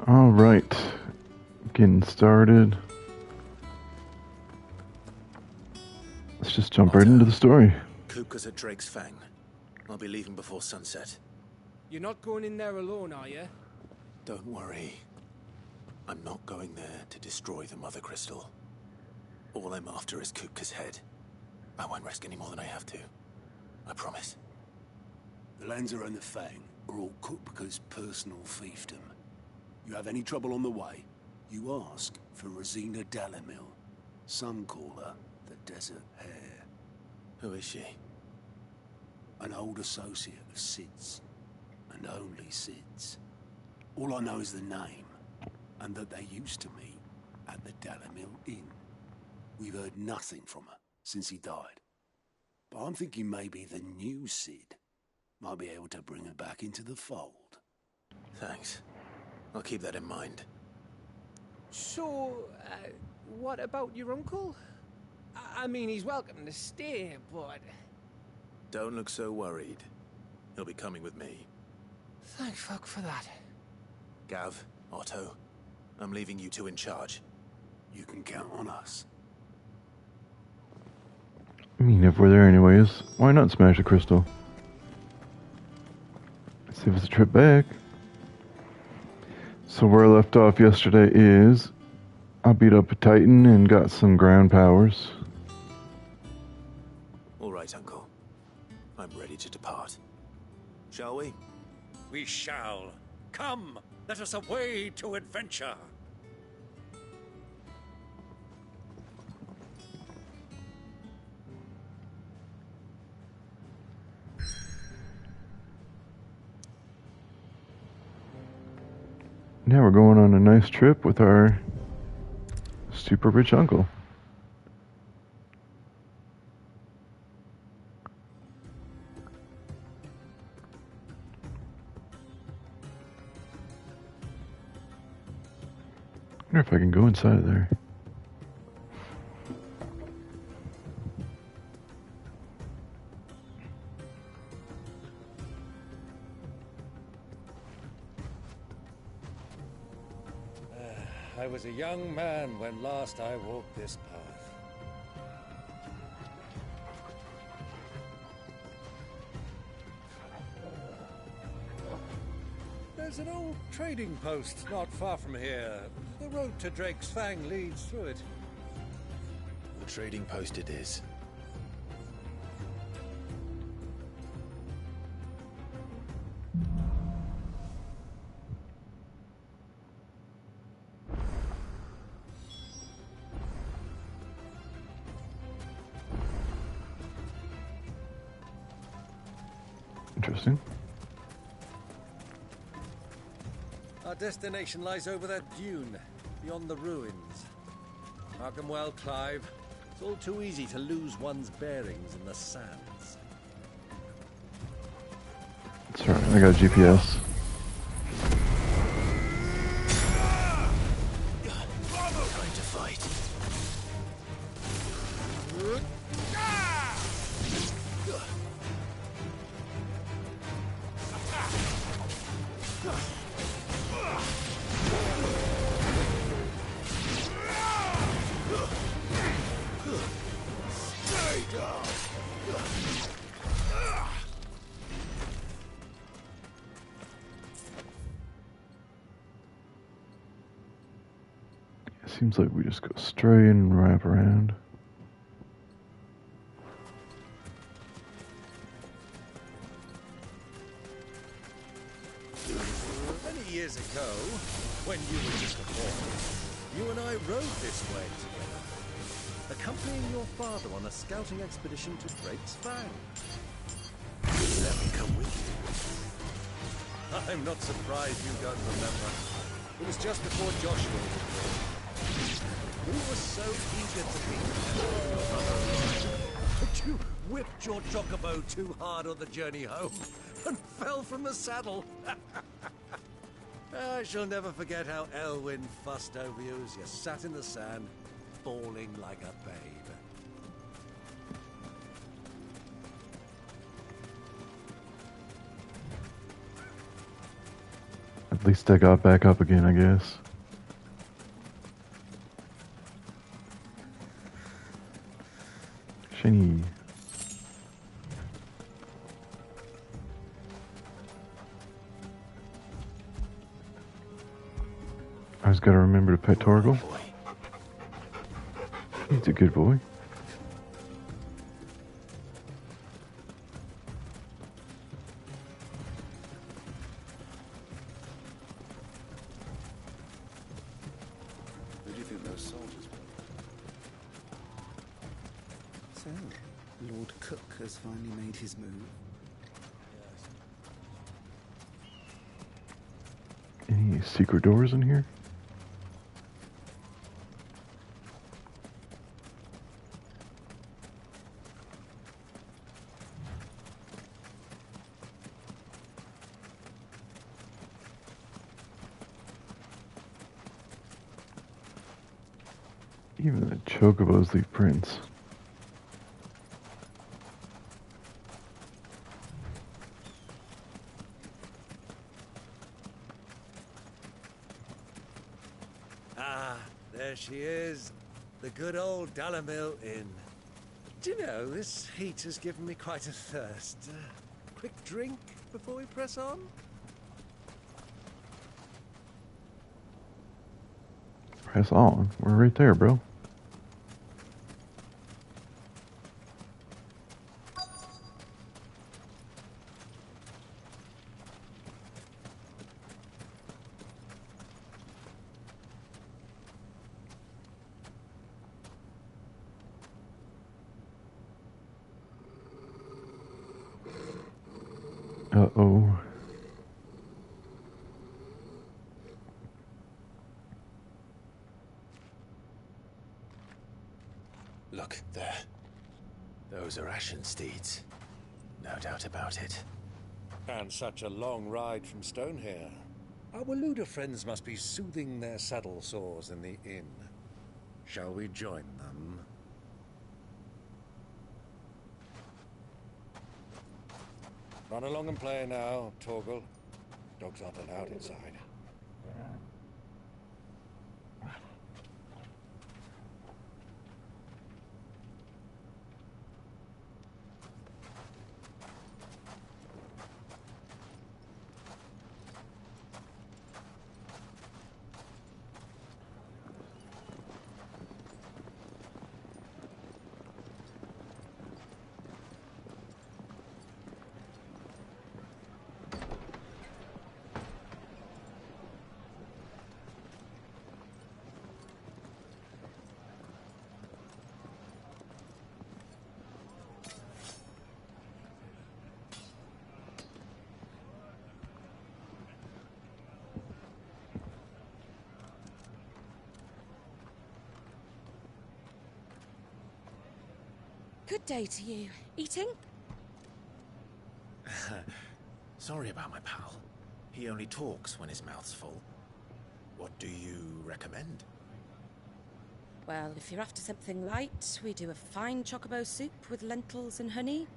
Alright. Getting started. Let's just jump right into the story. Kupka's at Drake's Fang. I'll be leaving before sunset. You're not going in there alone, are you? Don't worry. I'm not going there to destroy the Mother Crystal. All I'm after is Kupka's head. I won't risk any more than I have to. I promise. The Lancer and the Fang are all Kupka's personal fiefdom. You have any trouble on the way, you ask for Rosina Dalamil. Some call her the Desert Hare. Who is she? An old associate of Sid's. And only Sid's. All I know is the name, and that they used to meet at the Dalamil Inn. We've heard nothing from her since he died. But I'm thinking maybe the new Sid might be able to bring her back into the fold. Thanks. I'll keep that in mind. So, what about your uncle? I mean, he's welcome to stay, but... Don't look so worried. He'll be coming with me. Thank fuck for that. Gav, Otto, I'm leaving you two in charge. You can count on us. I mean, if we're there anyways, why not smash a crystal? Save us a trip back. So where I left off yesterday is I beat up a Titan and got some ground powers. All right, Uncle. I'm ready to depart. Shall we? We shall. Come, let us away to adventure. Now we're going on a nice trip with our super rich uncle. I wonder if I can go inside of there. I was a young man when last I walked this path. There's an old trading post not far from here. The road to Drake's Fang leads through it. The trading post it is. Interesting. Our destination lies over that dune, beyond the ruins. Mark 'em well, Clive. It's all too easy to lose one's bearings in the sands. That's right, I got a GPS. Time to fight. Seems like we just go straight and wrap around. Many years ago, when you were just a boy, you and I rode this way together, accompanying your father on a scouting expedition to Drake's Fang. Let me come with you. I'm not surprised you don't remember. It was just before Joshua was born. We were so eager to be your brother, but you whipped your chocobo too hard on the journey home and fell from the saddle. I shall never forget how Elwyn fussed over you as you sat in the sand, bawling like a babe. At least I got back up again, I guess. Shiny. I just gotta remember to pet Torgal. Boy. He's a good boy. Who do you think those soldiers were? So, Lord Cook has finally made his move. Any secret doors in here? Even the chocobos leave prints. Ah, there she is. The good old Dalamil Inn. Do you know, this heat has given me quite a thirst. Quick drink before we press on? Press on. We're right there, bro. Uh-oh. Look, there. Those are Ashen steeds. No doubt about it. And such a long ride from Stonehere. Our Waluda friends must be soothing their saddle sores in the inn. Shall we join them? Run along and play now, Torgal. Dogs aren't allowed inside. Good day to you. Eating? Sorry about my pal. He only talks when his mouth's full. What do you recommend? Well, if you're after something light, we do a fine chocobo soup with lentils and honey.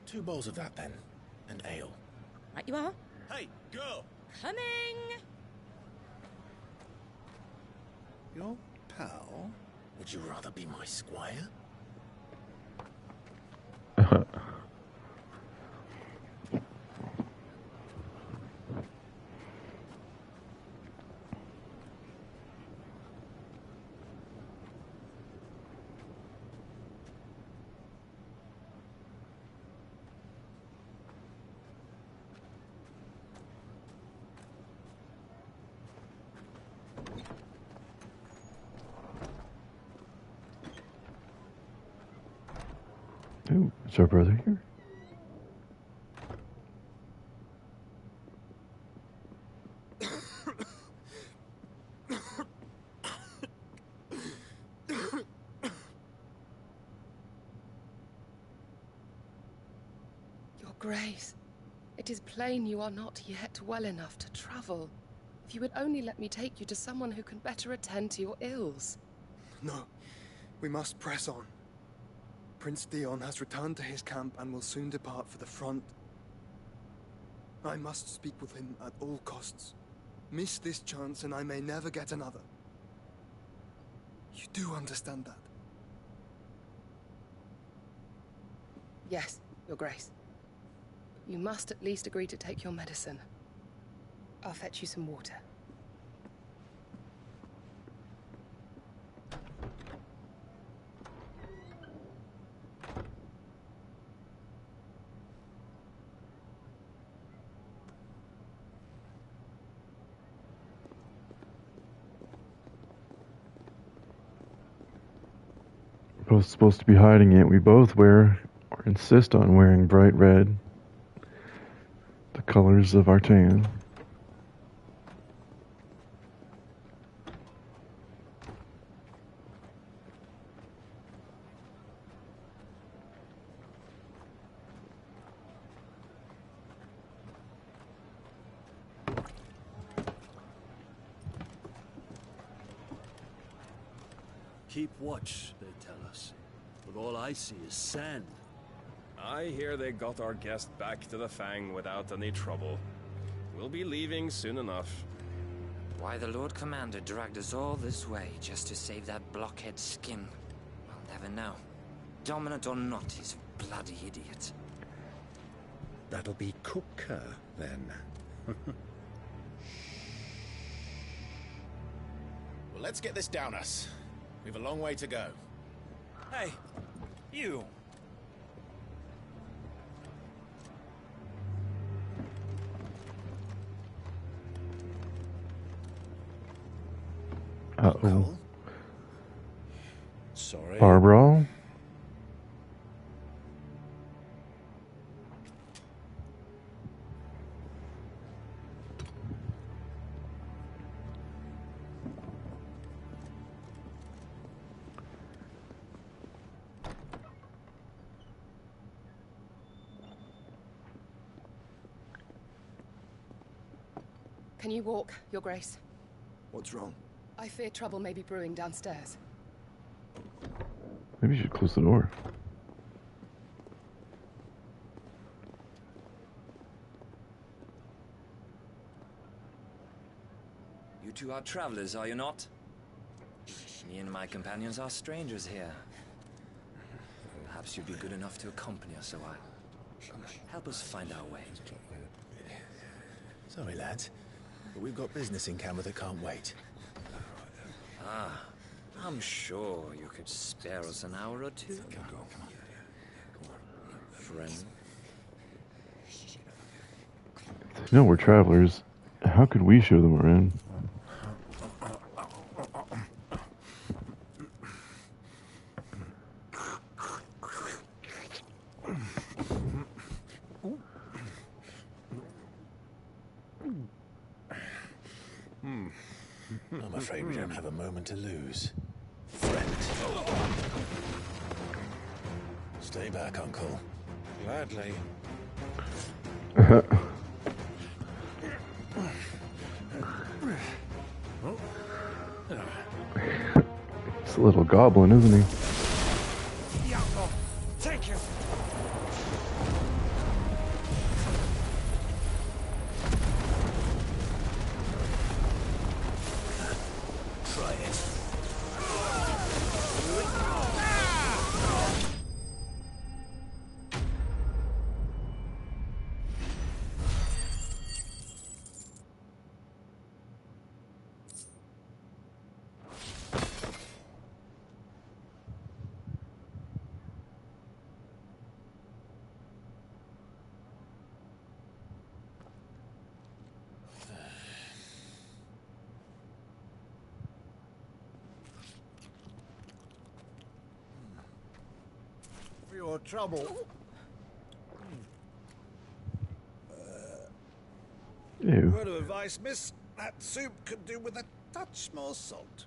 2 bowls of that, then. And ale. Right you are. Hey, girl! Coming! Your pal? Would you rather be my squire? Ooh, is our brother here? Your Grace, it is plain you are not yet well enough to travel. If you would only let me take you to someone who can better attend to your ills. No, we must press on. Prince Dion has returned to his camp and will soon depart for the front. I must speak with him at all costs. Miss this chance and I may never get another. You do understand that? Yes, Your Grace. You must at least agree to take your medicine. I'll fetch you some water. We're both supposed to be hiding it. We both wear, or insist on wearing, bright red. The colors of our tan. Keep watch, they tell us. But all I see is sand. I hear they got our guest back to the Fang without any trouble. We'll be leaving soon enough. Why the Lord Commander dragged us all this way just to save that blockhead skin, I'll never know. Dominant or not, he's a bloody idiot. That'll be Cooker, then. Well, let's get this down us. We've a long way to go. Hey, you! Uh-oh. Sorry. Barbara? Can you walk, Your Grace? What's wrong? I fear trouble may be brewing downstairs. Maybe you should close the door. You two are travelers, are you not? Me and my companions are strangers here. Perhaps you'd be good enough to accompany us a while. Help us find our way. Sorry, lads, but we've got business in camera that can't wait. Ah, I'm sure you could spare us an hour or two. Friend. If they know we're travelers, how could we show them around? I'm afraid we don't have a moment to lose. Friend. Stay back, Uncle. Gladly. It's a little goblin, isn't he? Take him! Try it. For your trouble. Ew. Word of advice, miss. That soup could do with a touch more salt.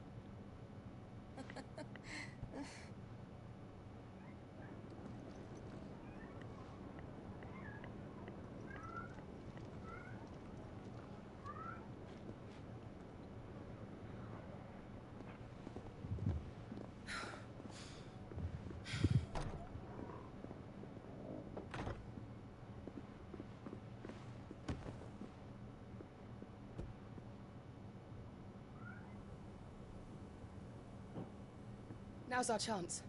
Now's our chance.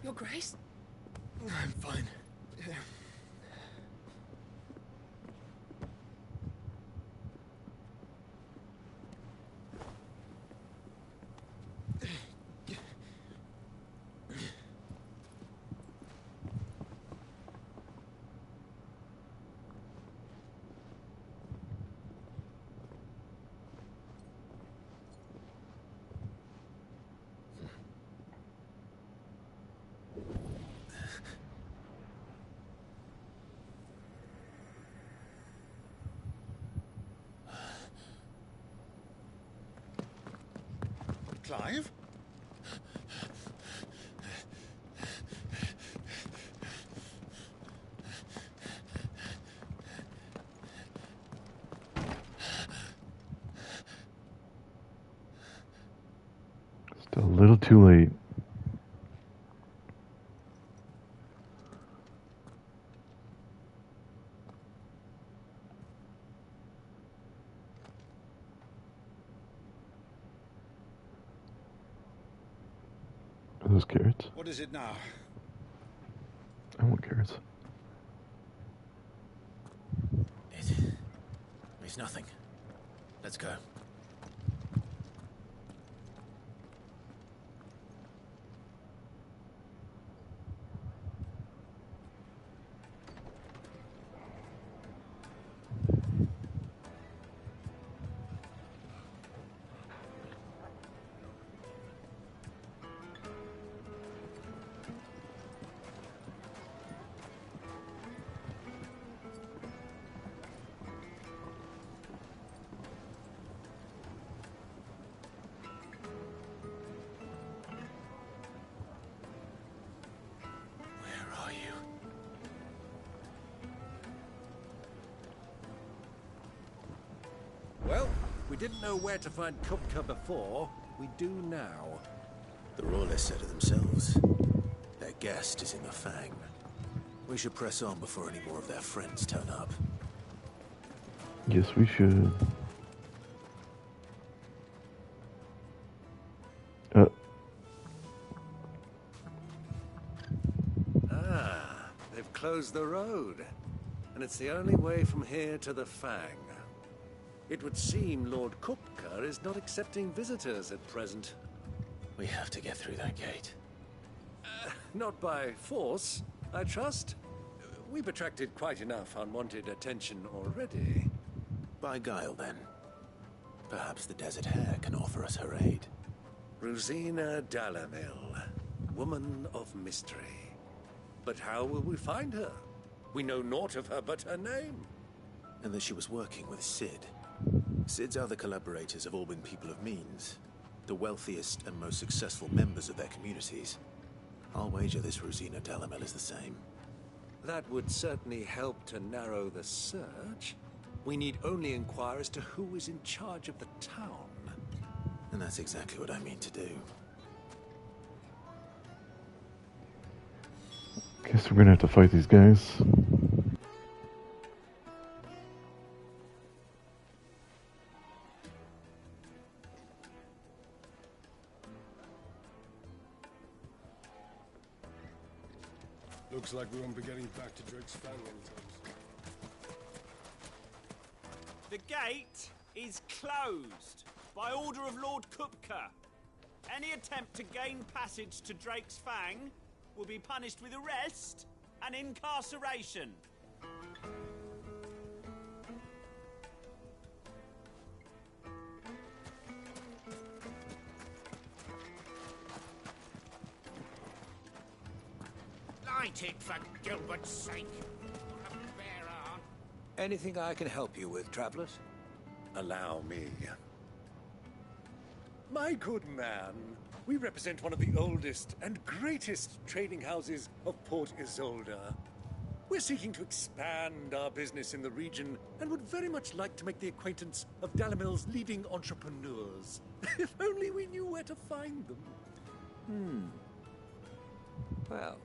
Your Grace? I'm fine. Clive? Still a little too late. Are those carrots? What is it now? I want carrots. It's nothing. Let's go. Well, we didn't know where to find Kupka before. We do now. The Royalists said it themselves. Their guest is in the Fang. We should press on before any more of their friends turn up. Yes, we should. They've closed the road. And it's the only way from here to the Fang. It would seem Lord Kupka is not accepting visitors at present. We have to get through that gate. Not by force, I trust. We've attracted quite enough unwanted attention already. By guile, then. Perhaps the Desert Hare can offer us her aid. Rosina Dalamil, woman of mystery. But how will we find her? We know naught of her but her name. And that she was working with Cid. Cid's other collaborators have all been people of means. The wealthiest and most successful members of their communities. I'll wager this Rosina Dalamil is the same. That would certainly help to narrow the search. We need only inquire as to who is in charge of the town. And that's exactly what I mean to do. Guess we're gonna have to fight these guys. Looks like we won't be getting back to Drake's Fang anytime soon. The gate is closed by order of Lord Kupka. Any attempt to gain passage to Drake's Fang will be punished with arrest and incarceration. Light it for Gilbert's sake. What a bear arm. Anything I can help you with, travelers? Allow me. My good man, we represent one of the oldest and greatest trading houses of Port Isolde. We're seeking to expand our business in the region and would very much like to make the acquaintance of Dalamil's leading entrepreneurs. If only we knew where to find them. Well,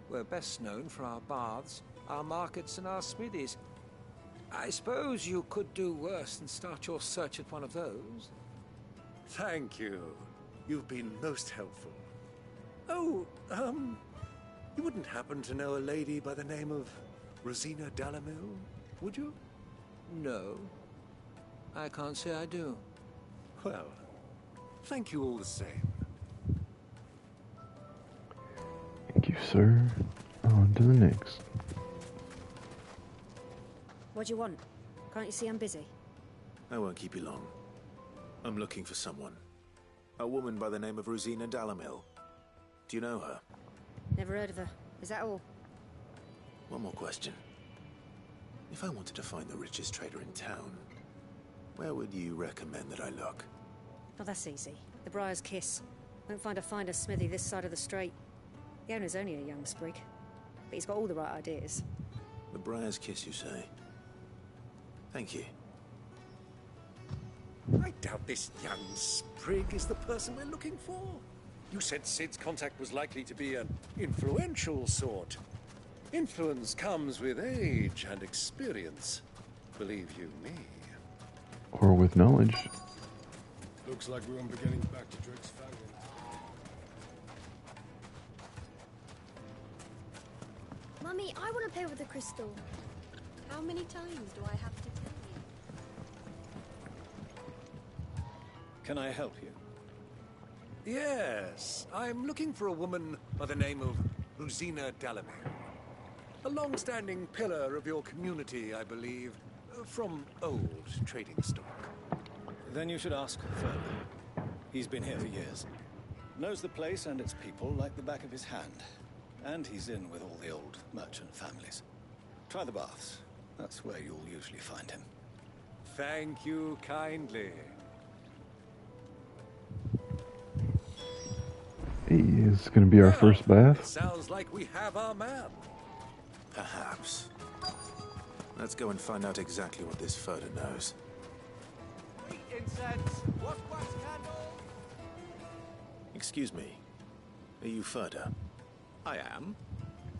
we're best known for our baths, our markets, and our smithies. I suppose you could do worse than start your search at one of those. Thank you. You've been most helpful. Oh, you wouldn't happen to know a lady by the name of Rosina Dalamil, would you? No. I can't say I do. Well, thank you all the same. Thank you, sir. On to the next. What do you want? Can't you see I'm busy? I won't keep you long. I'm looking for someone. A woman by the name of Rosina Dalamil. Do you know her? Never heard of her. Is that all? One more question. If I wanted to find the richest trader in town, where would you recommend that I look? Oh, that's easy. The Briar's Kiss. Won't find a finer smithy this side of the strait. The owner's only a young sprig, but he's got all the right ideas. The Briar's Kiss, you say? Thank you. I doubt this young sprig is the person we're looking for. You said Sid's contact was likely to be an influential sort. Influence comes with age and experience. Believe you me. Or with knowledge. Looks like we won't be getting back to Drake's Fang. Mummy, I want to play with the crystal. How many times do I have to tell you? Can I help you? Yes, I'm looking for a woman by the name of Rosina Dalamil. A long-standing pillar of your community, I believe, from old trading stock. Then you should ask Fern. He's been here for years. Knows the place and its people like the back of his hand. And he's in with all the old merchant families. Try the baths. That's where you'll usually find him. Thank you kindly. Hey, is it going to be our first bath? Sounds like we have our man. Perhaps. Let's go and find out exactly what this Furter knows. Incense, wax candle. Excuse me. Are you Furter? I am.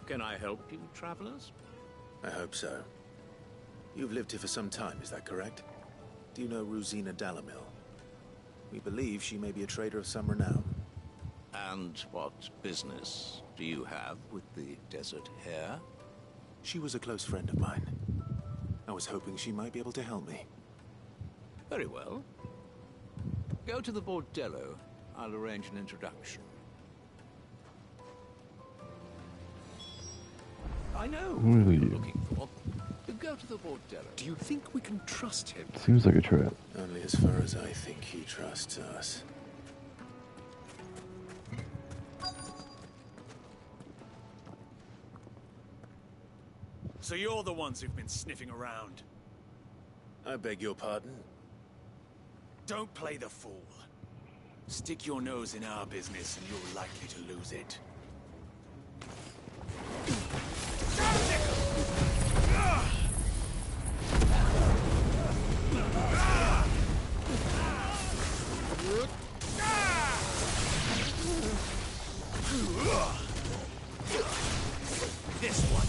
Can I help you, travelers? I hope so. You've lived here for some time, is that correct? Do you know Rosina Dalamil? We believe she may be a trader of some renown. And what business do you have with the desert hare? She was a close friend of mine. I was hoping she might be able to help me. Very well. Go to the bordello. I'll arrange an introduction. I know Who are who you're you? looking for. Go to the bordello. Do you think we can trust him? Seems like a trap. Only as far as I think he trusts us. So you're the ones who've been sniffing around. I beg your pardon? Don't play the fool. Stick your nose in our business and you're likely to lose it. This one.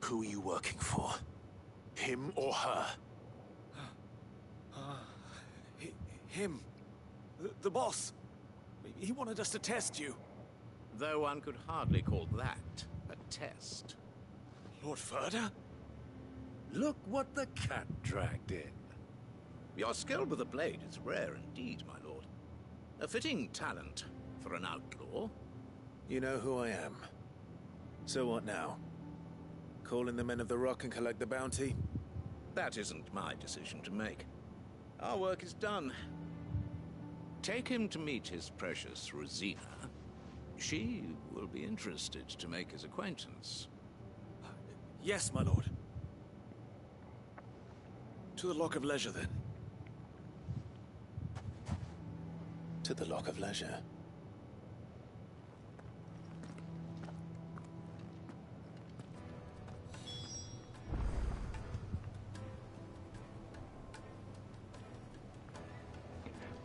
Who are you working for? Him or her? Him. The boss. He wanted us to test you. Though one could hardly call that a test. Lord Ferda? Look what the cat dragged in. Your skill with the blade is rare indeed, my lord. A fitting talent for an outlaw. You know who I am. So what now? Call in the Men of the Rock and collect the bounty? That isn't my decision to make. Our work is done. Take him to meet his precious Rosina. She will be interested to make his acquaintance. Yes, my lord. To the Lock of Leisure, then. To the Lock of Leisure.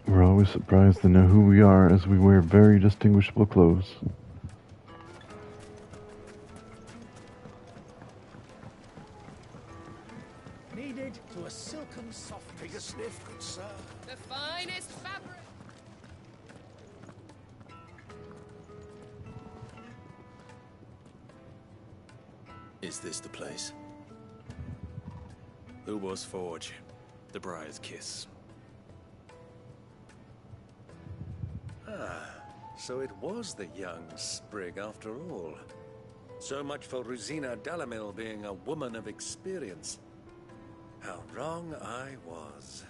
We're always surprised to know who we are as we wear very distinguishable clothes. Needed to a silken soft. Take a sniff, good sir. The finest fabric. Is this the place? Lubor's Forge. The Briar's Kiss. So it was the young sprig after all. So much for Rosina Dalamil being a woman of experience. How wrong I was.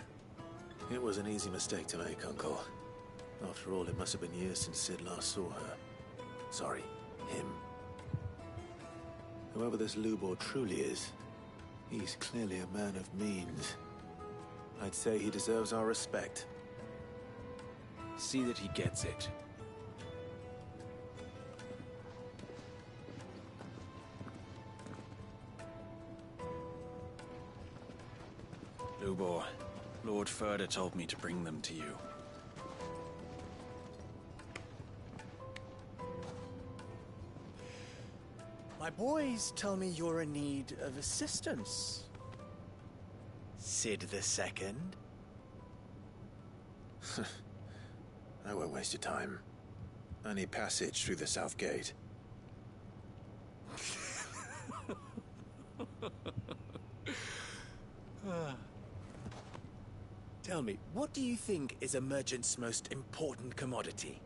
It was an easy mistake to make, Uncle. After all, it must have been years since Sid last saw her. Sorry, him. Whoever this Lubor truly is, he's clearly a man of means. I'd say he deserves our respect. See that he gets it. Lubor, Lord Ferda told me to bring them to you. My boys tell me you're in need of assistance. Sid II? I won't waste your time. I need passage through the south gate. Tell me, what do you think is a merchant's most important commodity?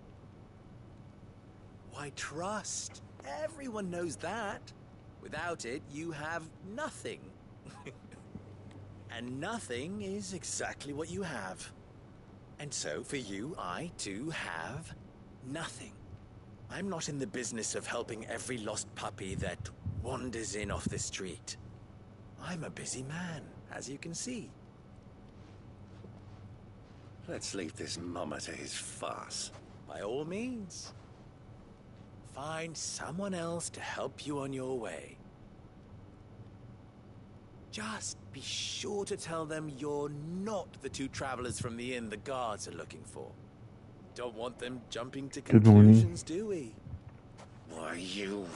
Why, trust. Everyone knows that. Without it, you have nothing. And nothing is exactly what you have. And so, for you, I, too, have nothing. I'm not in the business of helping every lost puppy that wanders in off the street. I'm a busy man, as you can see. Let's leave this mummer to his farce. By all means. Find someone else to help you on your way. Just be sure to tell them you're not the two travelers from the inn the guards are looking for. Don't want them jumping to Good morning. conclusions, do we? Why, you...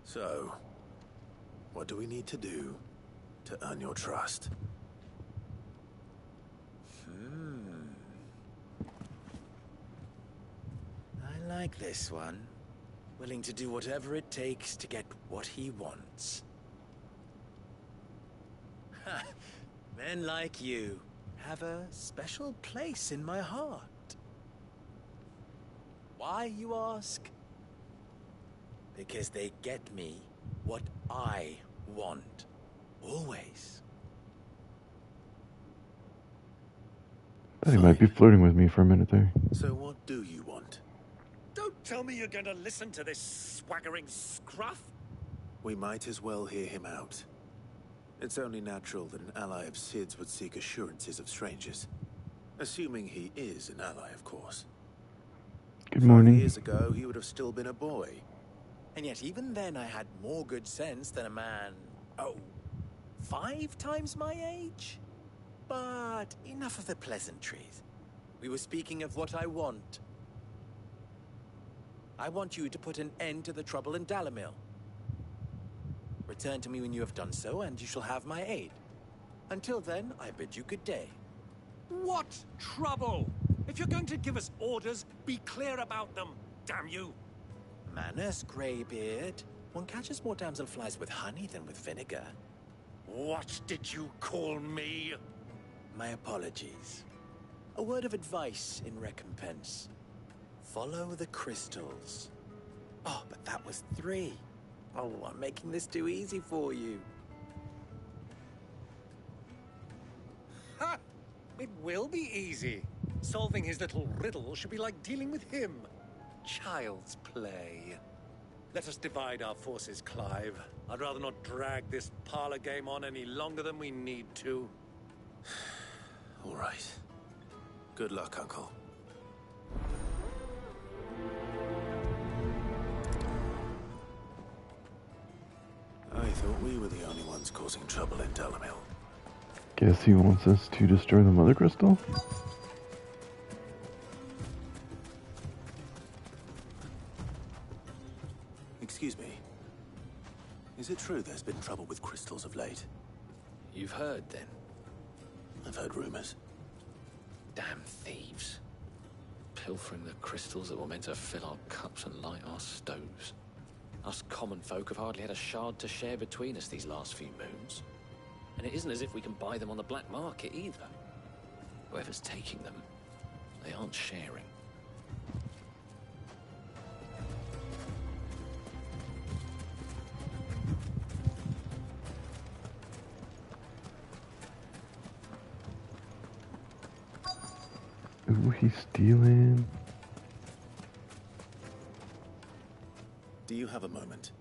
So, what do we need to do to earn your trust? I like this one. Willing to do whatever it takes to get what he wants. Ha! Men like you have a special place in my heart. Why, you ask? Because they get me what I want. Always. Thought he might be flirting with me for a minute there. So what do you want? Don't tell me you're going to listen to this swaggering scruff. We might as well hear him out. It's only natural that an ally of Sid's would seek assurances of strangers. Assuming he is an ally, of course. Good morning. 5 years ago, he would have still been a boy. And yet even then I had more good sense than a man, 5 times my age? But enough of the pleasantries. We were speaking of what I want. I want you to put an end to the trouble in Dalamil. Return to me when you have done so, and you shall have my aid. Until then, I bid you good day. What trouble? If you're going to give us orders, be clear about them, damn you! Manners, Greybeard. One catches more damselflies with honey than with vinegar. What did you call me? My apologies. A word of advice in recompense. Follow the crystals. Oh, but that was 3. Oh, I'm making this too easy for you. Ha! It will be easy. Solving his little riddle should be like dealing with him. Child's play. Let us divide our forces, Clive. I'd rather not drag this parlor game on any longer than we need to. All right. Good luck, Uncle. I thought we were the only ones causing trouble in Dalamil. Guess he wants us to destroy the Mother Crystal? Excuse me. Is it true there's been trouble with crystals of late? You've heard, then? I've heard rumors. Damn thieves. Pilfering the crystals that were meant to fill our cups and light our stoves. Us common folk have hardly had a shard to share between us these last few moons. And it isn't as if we can buy them on the black market either. Whoever's taking them, they aren't sharing. Ooh, he's stealing. Do you have a moment?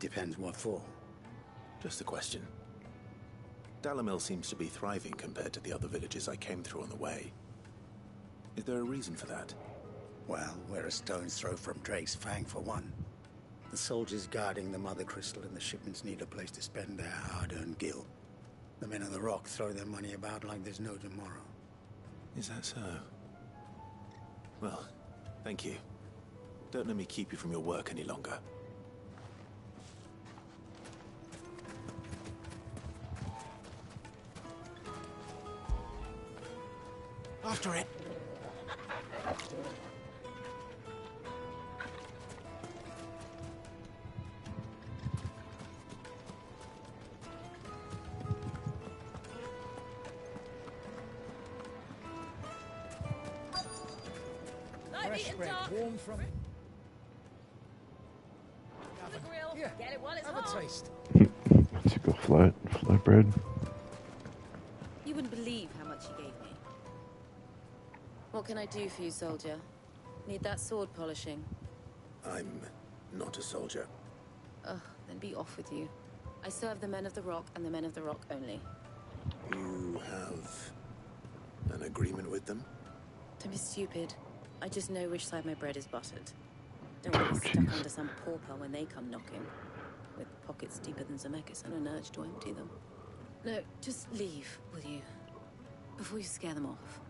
Depends what for. Just a question. Dalamil seems to be thriving compared to the other villages I came through on the way. Is there a reason for that? Well, we're a stone's throw from Drake's Fang, for one. The soldiers guarding the Mother Crystal and the shipments need a place to spend their hard-earned gil. The men of the Rock throw their money about like there's no tomorrow. Is that so? Well, thank you. Don't let me keep you from your work any longer. After it! Fresh bread, warm from it. The grill. Yeah, Get it while it's have hot. a taste. Let's go flat bread. You wouldn't believe how much he gave me. What can I do for you, soldier? Need that sword polishing? I'm not a soldier. Ugh, then be off with you. I serve the men of the Rock and the men of the Rock only. You have an agreement with them? Don't be stupid. I just know which side my bread is buttered. Don't want to be stuck under some pauper when they come knocking. With pockets deeper than Zemeckis and an urge to empty them. No, just leave, will you? Before you scare them off.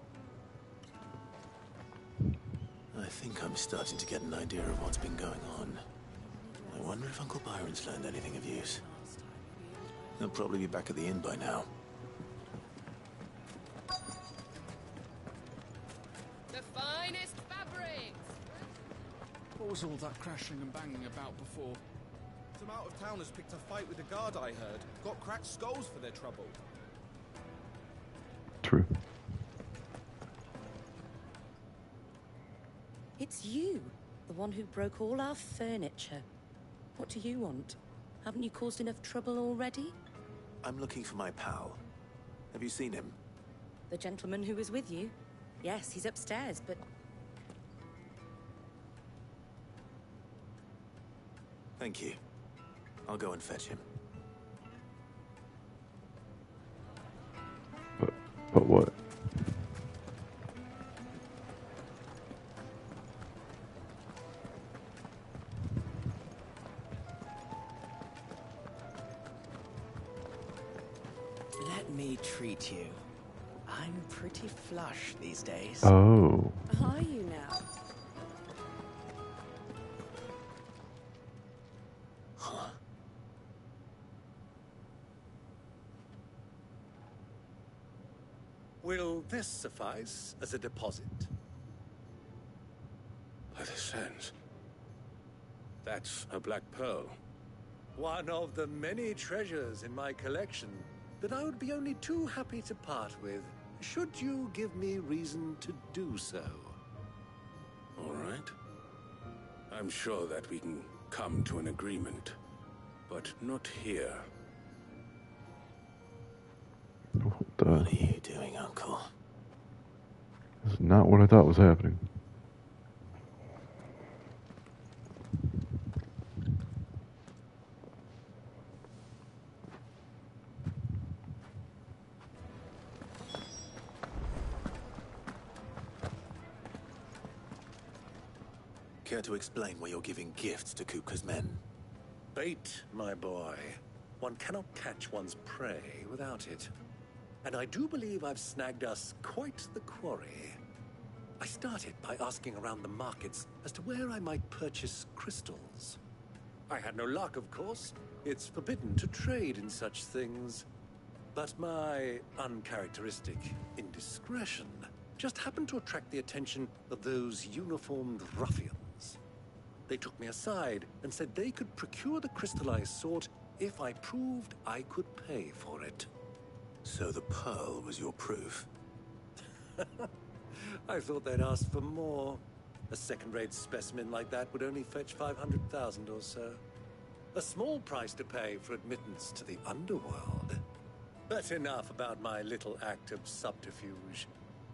I think I'm starting to get an idea of what's been going on. I wonder if Uncle Byron's learned anything of use. He'll probably be back at the inn by now. The finest fabrics! What was all that crashing and banging about before? Some out-of-towners picked a fight with the guard, I heard. Got cracked skulls for their trouble. True. It's you, the one who broke all our furniture. What do you want? Haven't you caused enough trouble already? I'm looking for my pal. Have you seen him? The gentleman who was with you? Yes, he's upstairs, but... Thank you. I'll go and fetch him. But what? Let me treat you. I'm pretty flush these days. Oh. Are you now? Huh? Will this suffice as a deposit? By the sands. That's a black pearl. One of the many treasures in my collection that I would be only too happy to part with, should you give me reason to do so. All right. I'm sure that we can come to an agreement, but not here. What are you doing, Uncle? This is not what I thought was happening. Care to explain why you're giving gifts to Kupka's men? Bait, my boy. One cannot catch one's prey without it. And I do believe I've snagged us quite the quarry. I started by asking around the markets as to where I might purchase crystals. I had no luck, of course. It's forbidden to trade in such things. But my uncharacteristic indiscretion just happened to attract the attention of those uniformed ruffians. They took me aside and said they could procure the crystal I sought if I proved I could pay for it. So the pearl was your proof? I thought they'd ask for more. A second-rate specimen like that would only fetch 500,000 or so. A small price to pay for admittance to the underworld. But enough about my little act of subterfuge.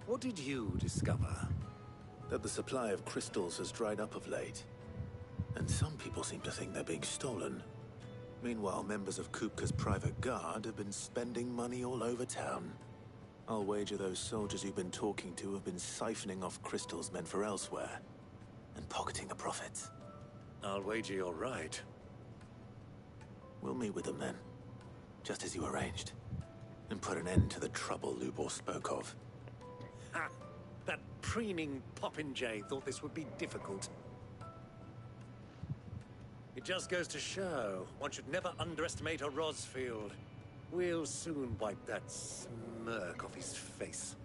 What did you discover? That the supply of crystals has dried up of late. And some people seem to think they're being stolen. Meanwhile, members of Kupka's private guard have been spending money all over town. I'll wager those soldiers you've been talking to have been siphoning off crystals meant for elsewhere, and pocketing the profits. I'll wager you're right. We'll meet with them then, just as you arranged, and put an end to the trouble Lubor spoke of. Ha! That preening popinjay thought this would be difficult. It just goes to show one should never underestimate a Rosfield. We'll soon wipe that smirk off his face.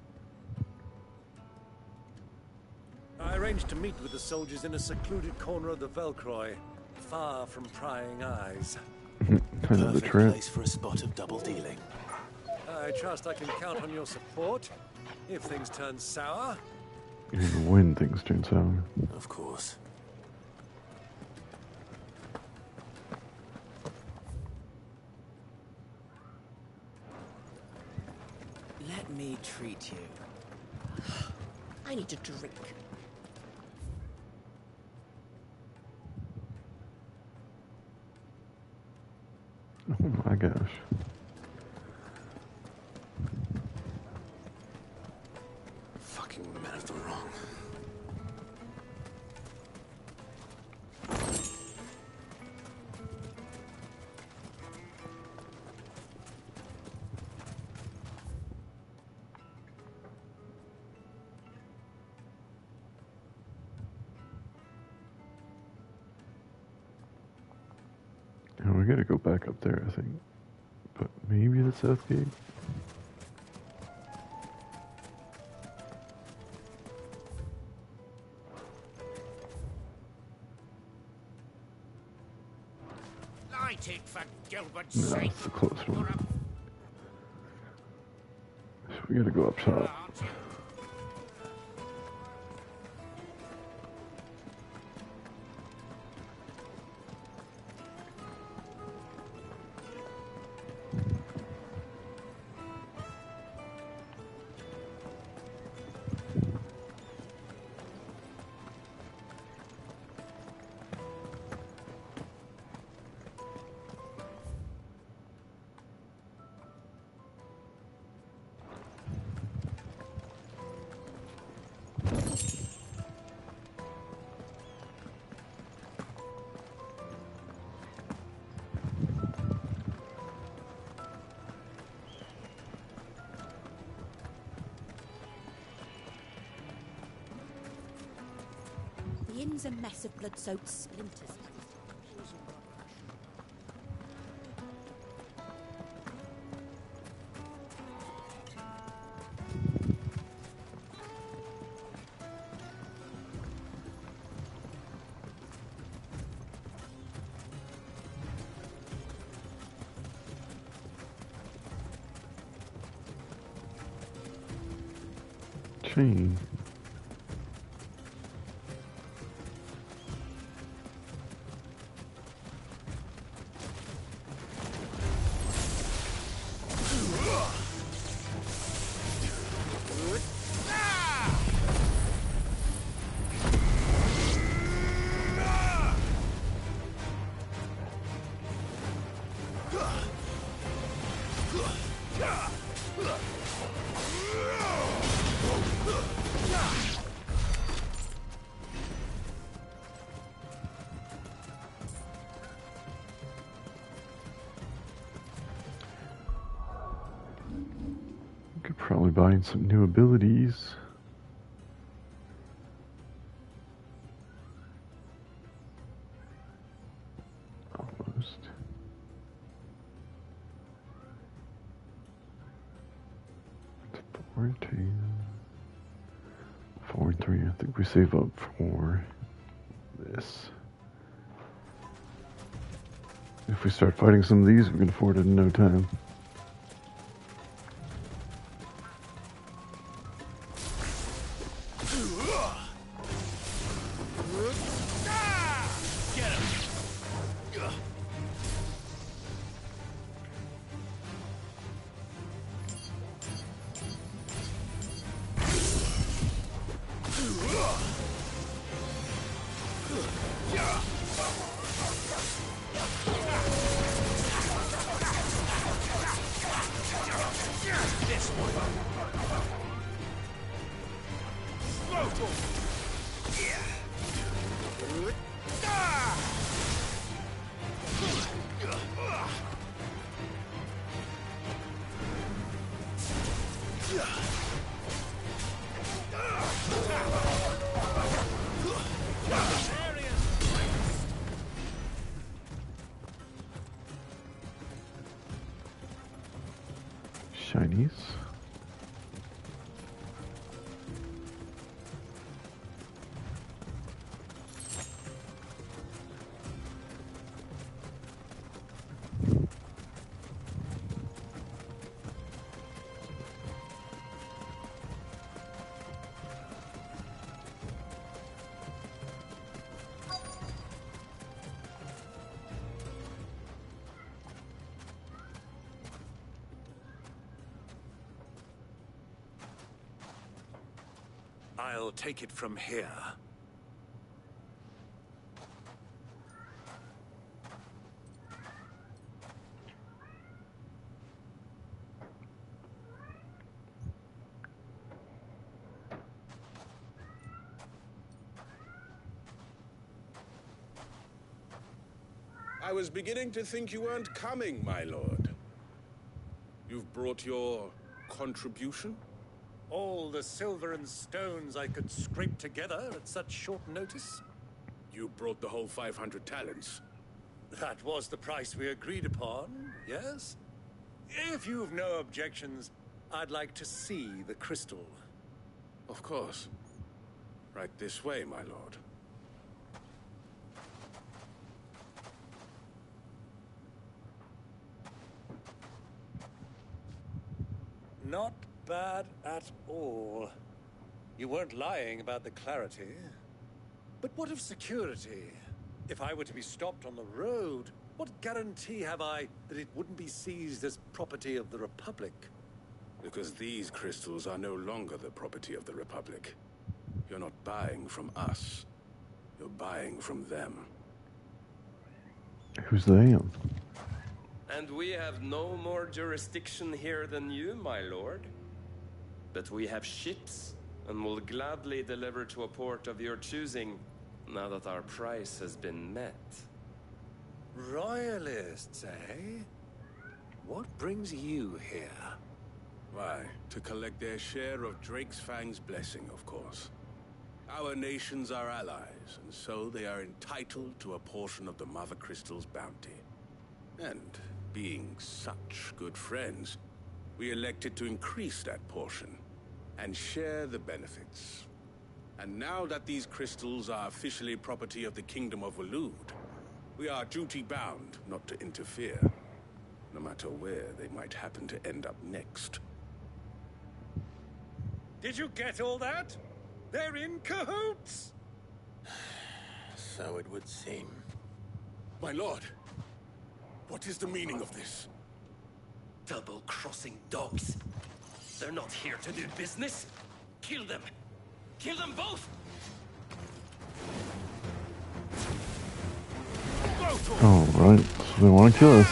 I arranged to meet with the soldiers in a secluded corner of the Velcroy, far from prying eyes. Kind of the Perfect trip. place for a spot of double dealing. I trust I can count on your support if things turn sour. Even when things turn sour. Of course. Let me treat you. I need to drink. Oh my gosh. Fucking men of the wrong. Oh, we gotta go back up there, I think. But maybe the south gate? Light it for Gilbert's No, sake. it's the close one. So we gotta go up top. skin's a mess of blood-soaked splinters. Chain. Could probably buy some new abilities. Almost. It's 14. 4 and 3. I think we save up for this. If we start fighting some of these, we can afford it in no time. Shinies. I'll take it from here. I was beginning to think you weren't coming, my lord. You've brought your contribution? All the silver and stones I could scrape together at such short notice? You brought the whole 500 talents. That was the price we agreed upon, yes? If you've no objections, I'd like to see the crystal. Of course. Right this way, my lord. Not bad at all. You weren't lying about the clarity. But what of security? If I were to be stopped on the road, what guarantee have I that it wouldn't be seized as property of the Republic? Because these crystals are no longer the property of the Republic. You're not buying from us. You're buying from them. Who's they? And we have no more jurisdiction here than you, my lord. But we have ships, and will gladly deliver to a port of your choosing, now that our price has been met. Royalists, eh? What brings you here? Why, to collect their share of Drake's Fang's blessing, of course. Our nations are allies, and so they are entitled to a portion of the Mother Crystal's bounty. And being such good friends, we elected to increase that portion and share the benefits. And now that these crystals are officially property of the Kingdom of Waloed, we are duty-bound not to interfere, no matter where they might happen to end up next. Did you get all that? They're in cahoots! So it would seem. My lord, what is the meaning of this? Double-crossing dogs. They're not here to do business. Kill them. Kill them both! Alright, so they want to kill us.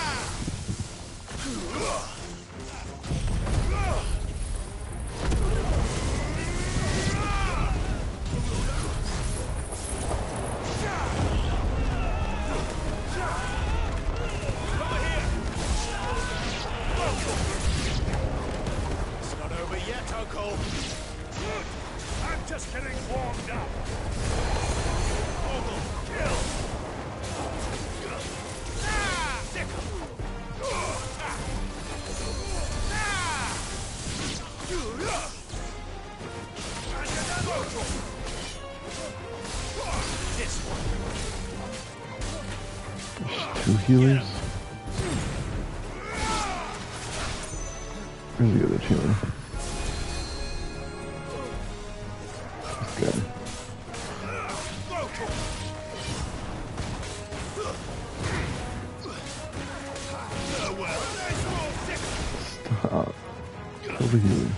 It's not over yet, Uncle. I'm just getting warmed up. Ogle, kill! Two healers. Where's the other healer? This guy. Stop. Kill the healer.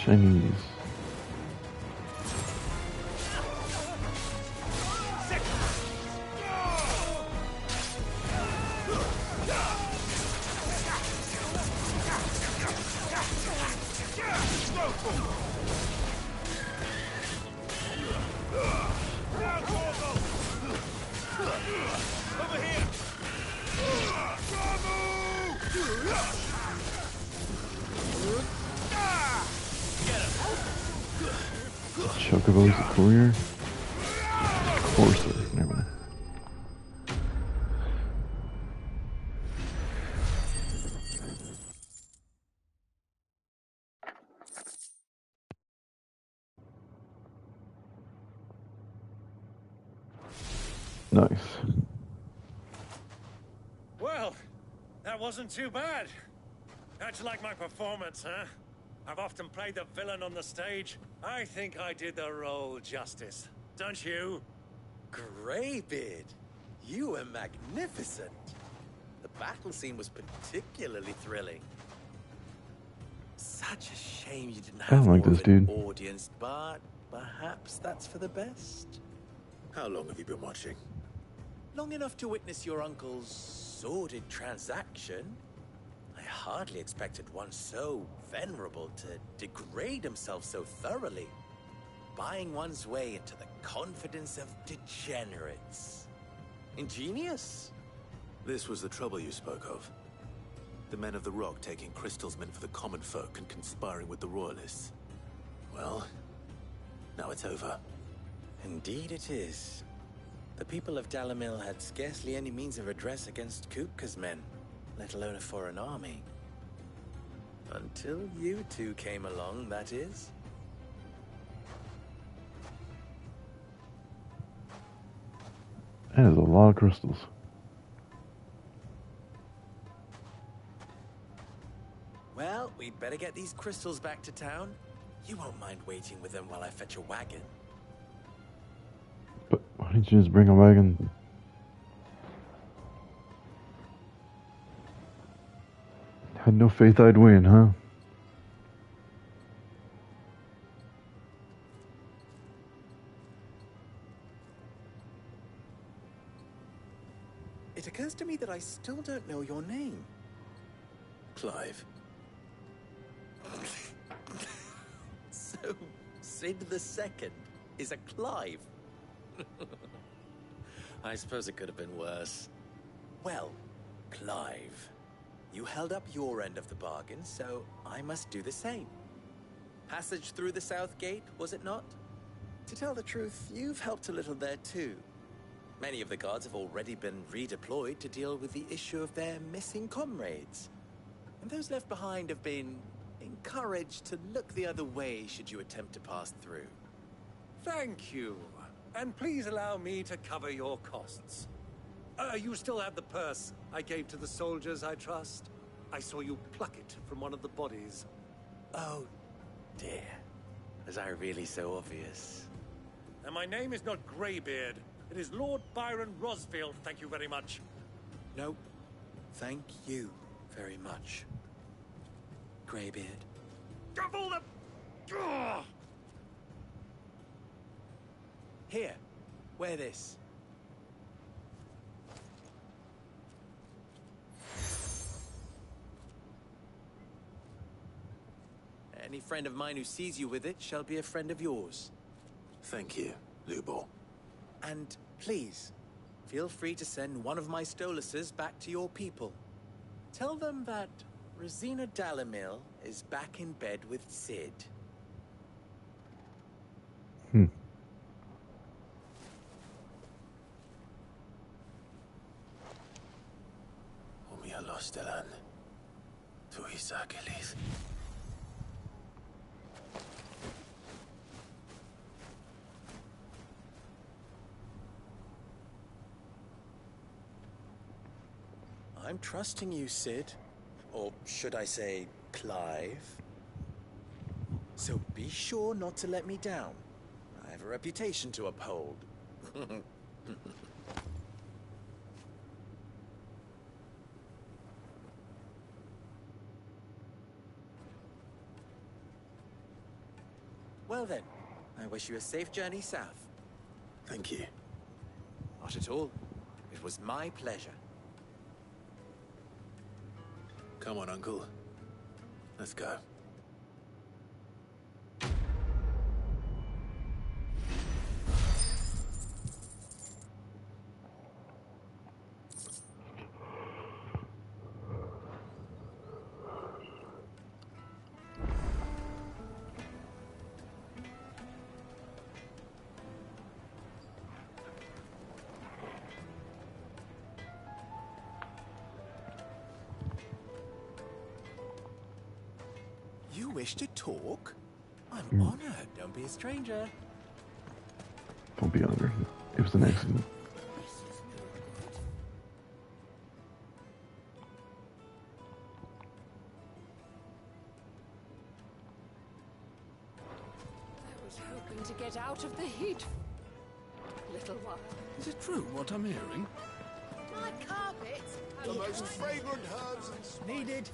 Chinese. Chocobo's a courier? Courser, never mind. Nice. Well, that wasn't too bad. How'd you like my performance, huh? I've often played the villain on the stage. I think I did the role justice. Don't you? Greybeard, you were magnificent. The battle scene was particularly thrilling. Such a shame you didn't I have don't like more this of an dude. audience, but perhaps that's for the best. How long have you been watching? Long enough to witness your uncle's sordid transaction. I hardly expected one so venerable to degrade himself so thoroughly. Buying one's way into the confidence of degenerates. Ingenious. This was the trouble you spoke of. The men of the Rock taking crystals meant for the common folk and conspiring with the Royalists. Well, now it's over. Indeed it is. The people of Dalamil had scarcely any means of redress against Kupka's men, let alone a foreign army. Until you two came along, that is. That is a lot of crystals. Well, we'd better get these crystals back to town. You won't mind waiting with them while I fetch a wagon. But why didn't you just bring a wagon? Had no faith I'd win, huh? It occurs to me that I still don't know your name. Clive. So, Sid the Second is a Clive. I suppose it could have been worse. Well, Clive, you held up your end of the bargain, so I must do the same. Passage through the South Gate, was it not? To tell the truth, you've helped a little there too. Many of the guards have already been redeployed to deal with the issue of their missing comrades. And those left behind have been encouraged to look the other way should you attempt to pass through. Thank you. And please allow me to cover your costs. You still have the purse I gave to the soldiers, I trust? I saw you pluck it from one of the bodies. Oh, dear. Was I really so obvious? And my name is not Greybeard. It is Lord Byron Rosfield, thank you very much. No, thank you very much, Greybeard. Double the... Ugh! Here, wear this. Any friend of mine who sees you with it shall be a friend of yours. Thank you, Lubor. And please, feel free to send one of my Stoluses back to your people. Tell them that Rosina Dalamil is back in bed with Sid. Stelan. Tu Isakelis. I'm trusting you, Sid. Or should I say, Clive? So be sure not to let me down. I have a reputation to uphold. Well then, I wish you a safe journey south. Thank you. Not at all. It was my pleasure. Come on, Uncle. Let's go. You wish to talk? I'm honored. Don't be a stranger. Don't be honored. It was an accident. I was hoping to get out of the heat. Little while. Is it true what I'm hearing? Like carpets. The most fragrant herbs and needed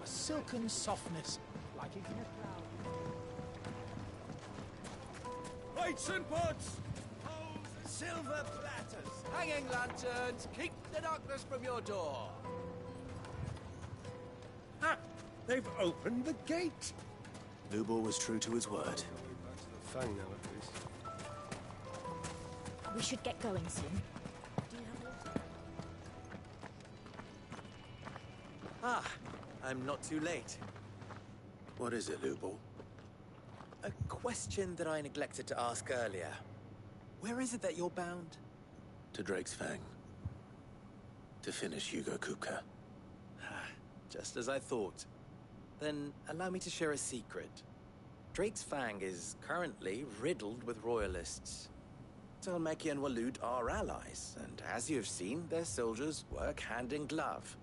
a silken softness, like it in a cloud. Plates and pots! Silver platters! Hanging lanterns! Keep the darkness from your door! Ah! They've opened the gate! Lubor was true to his word. We should get going soon. Ah, I'm not too late. What is it, Lubor? A question that I neglected to ask earlier. Where is it that you're bound? To Drake's Fang. To finish Hugo Kupka. Just as I thought. Then allow me to share a secret. Drake's Fang is currently riddled with royalists. Talmeki and Walud are allies, and as you've seen, their soldiers work hand in glove.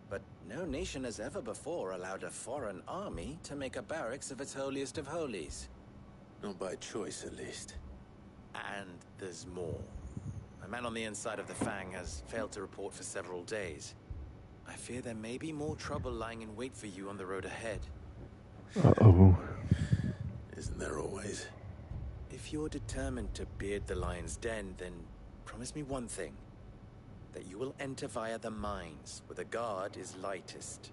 But no nation has ever before allowed a foreign army to make a barracks of its holiest of holies. Not by choice, at least. And there's more. A man on the inside of the Fang has failed to report for several days. I fear there may be more trouble lying in wait for you on the road ahead. Uh-oh. Isn't there always? If you're determined to beard the lion's den, then promise me one thing. That you will enter via the mines, where the guard is lightest.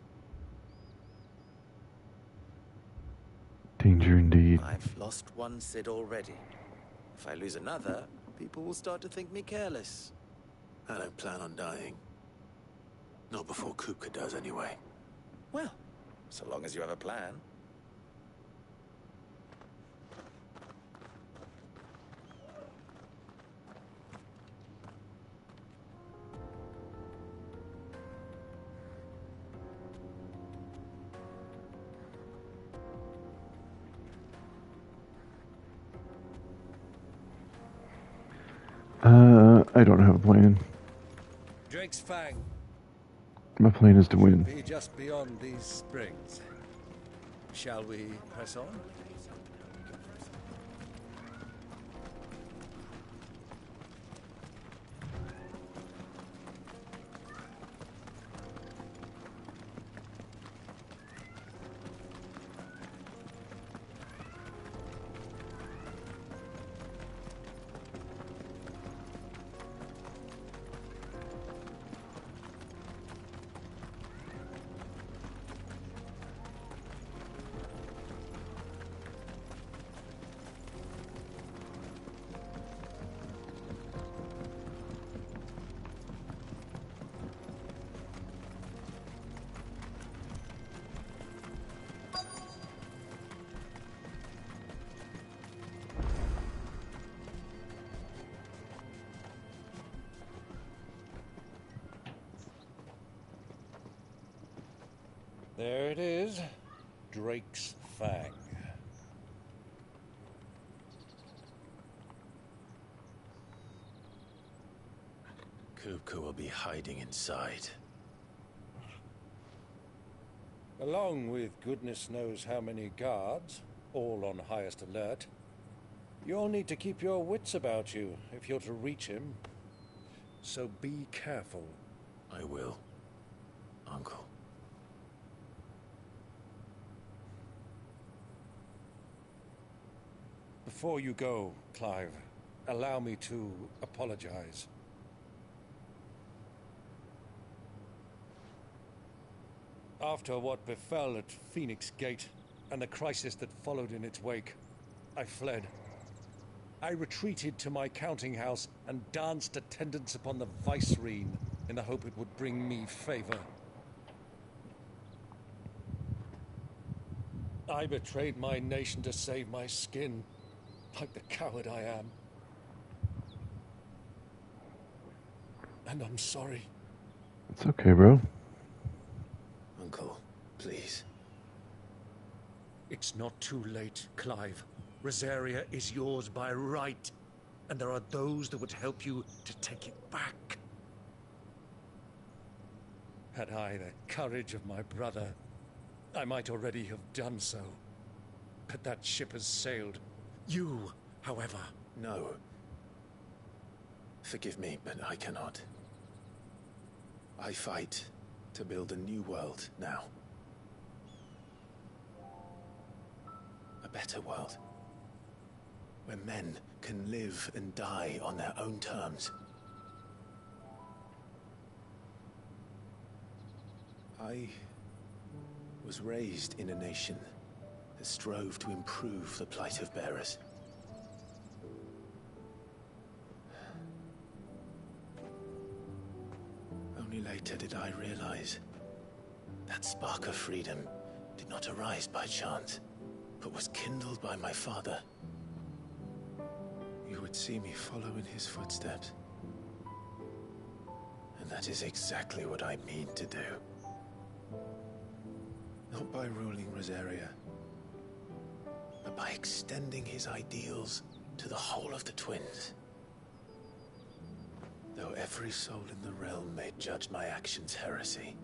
Danger indeed. I've lost one Cid already. If I lose another, people will start to think me careless. I don't plan on dying. Not before Kupka does, anyway. Well, so long as you have a plan. I don't have a plan. Drake's Fang. My plan is to win. Be just beyond these springs. Shall we press on? There it is. Drake's Fang. Kupka will be hiding inside. Along with goodness knows how many guards, all on highest alert. You'll need to keep your wits about you if you're to reach him. So be careful. I will, Uncle. Before you go, Clive, allow me to apologize. After what befell at Phoenix Gate and the crisis that followed in its wake, I fled. I retreated to my counting house and danced attendance upon the vicereine in the hope it would bring me favor. I betrayed my nation to save my skin, like the coward I am. And I'm sorry. It's okay, bro. Uncle, please. It's not too late, Clive. Rosaria is yours by right, and there are those that would help you to take it back. Had I the courage of my brother, I might already have done so. But that ship has sailed. You, however... No. Forgive me, but I cannot. I fight to build a new world now. A better world. Where men can live and die on their own terms. I was raised in a nation that strove to improve the plight of bearers. Only later did I realize that spark of freedom did not arise by chance, but was kindled by my father. You would see me follow in his footsteps. And that is exactly what I mean to do. Not by ruling Rosaria, but by extending his ideals to the whole of the twins. Though every soul in the realm may judge my actions heresy,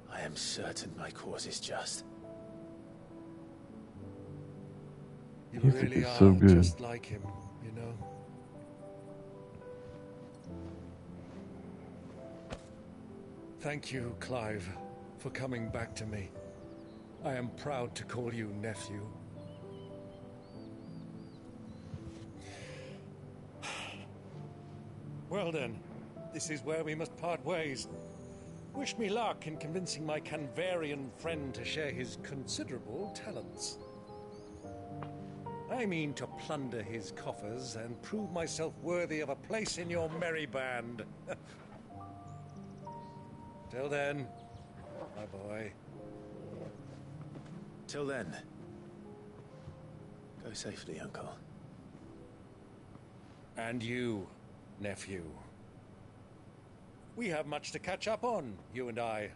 I am certain my cause is just. You Music really is are so good. just like him, you know? Thank you, Clive, for coming back to me. I am proud to call you nephew. Well then, this is where we must part ways. Wish me luck in convincing my Canvarian friend to share his considerable talents. I mean to plunder his coffers and prove myself worthy of a place in your merry band. Till then, my boy. Till then, go safely, Uncle. And you, nephew. We have much to catch up on, you and I.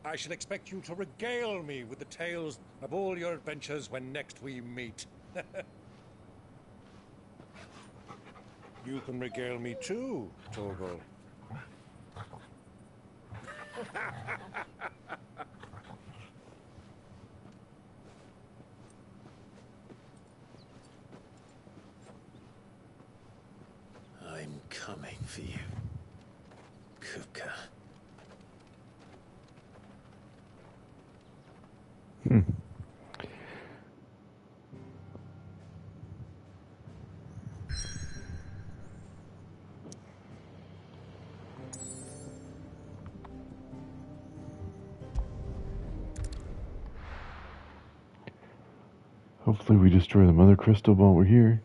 I shall expect you to regale me with the tales of all your adventures when next we meet. You can regale me too, Torgal. I'm coming for you, Kupka. Hopefully we destroy the mother crystal while we're here.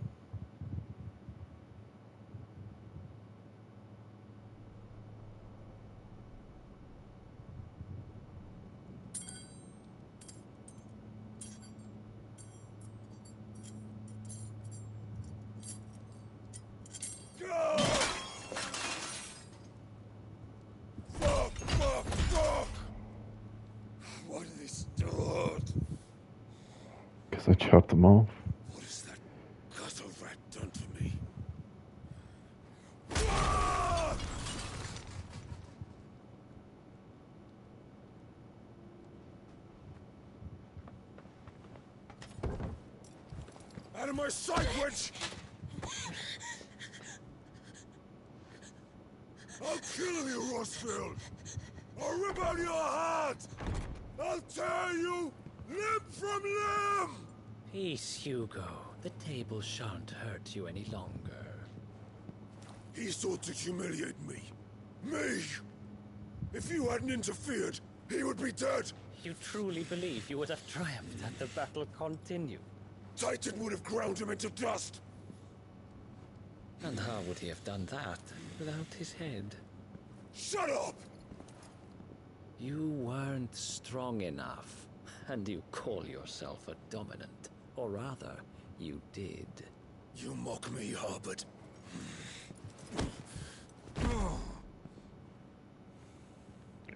Why do they start? Because I chopped them off. What has that gutter rat done to me? Out of my sight, witch! I'll kill you, Rossfield! I'll rip out your heart! I'll tear you limb from limb! Peace, Hugo. The table shan't hurt you any longer. He sought to humiliate me. Me! If you hadn't interfered, he would be dead! You truly believe you would have triumphed had the battle continued? Titan would have ground him into dust! And how would he have done that without his head? Shut up! You weren't strong enough, and you call yourself a dominant. Or rather, you did. You mock me, Harbert.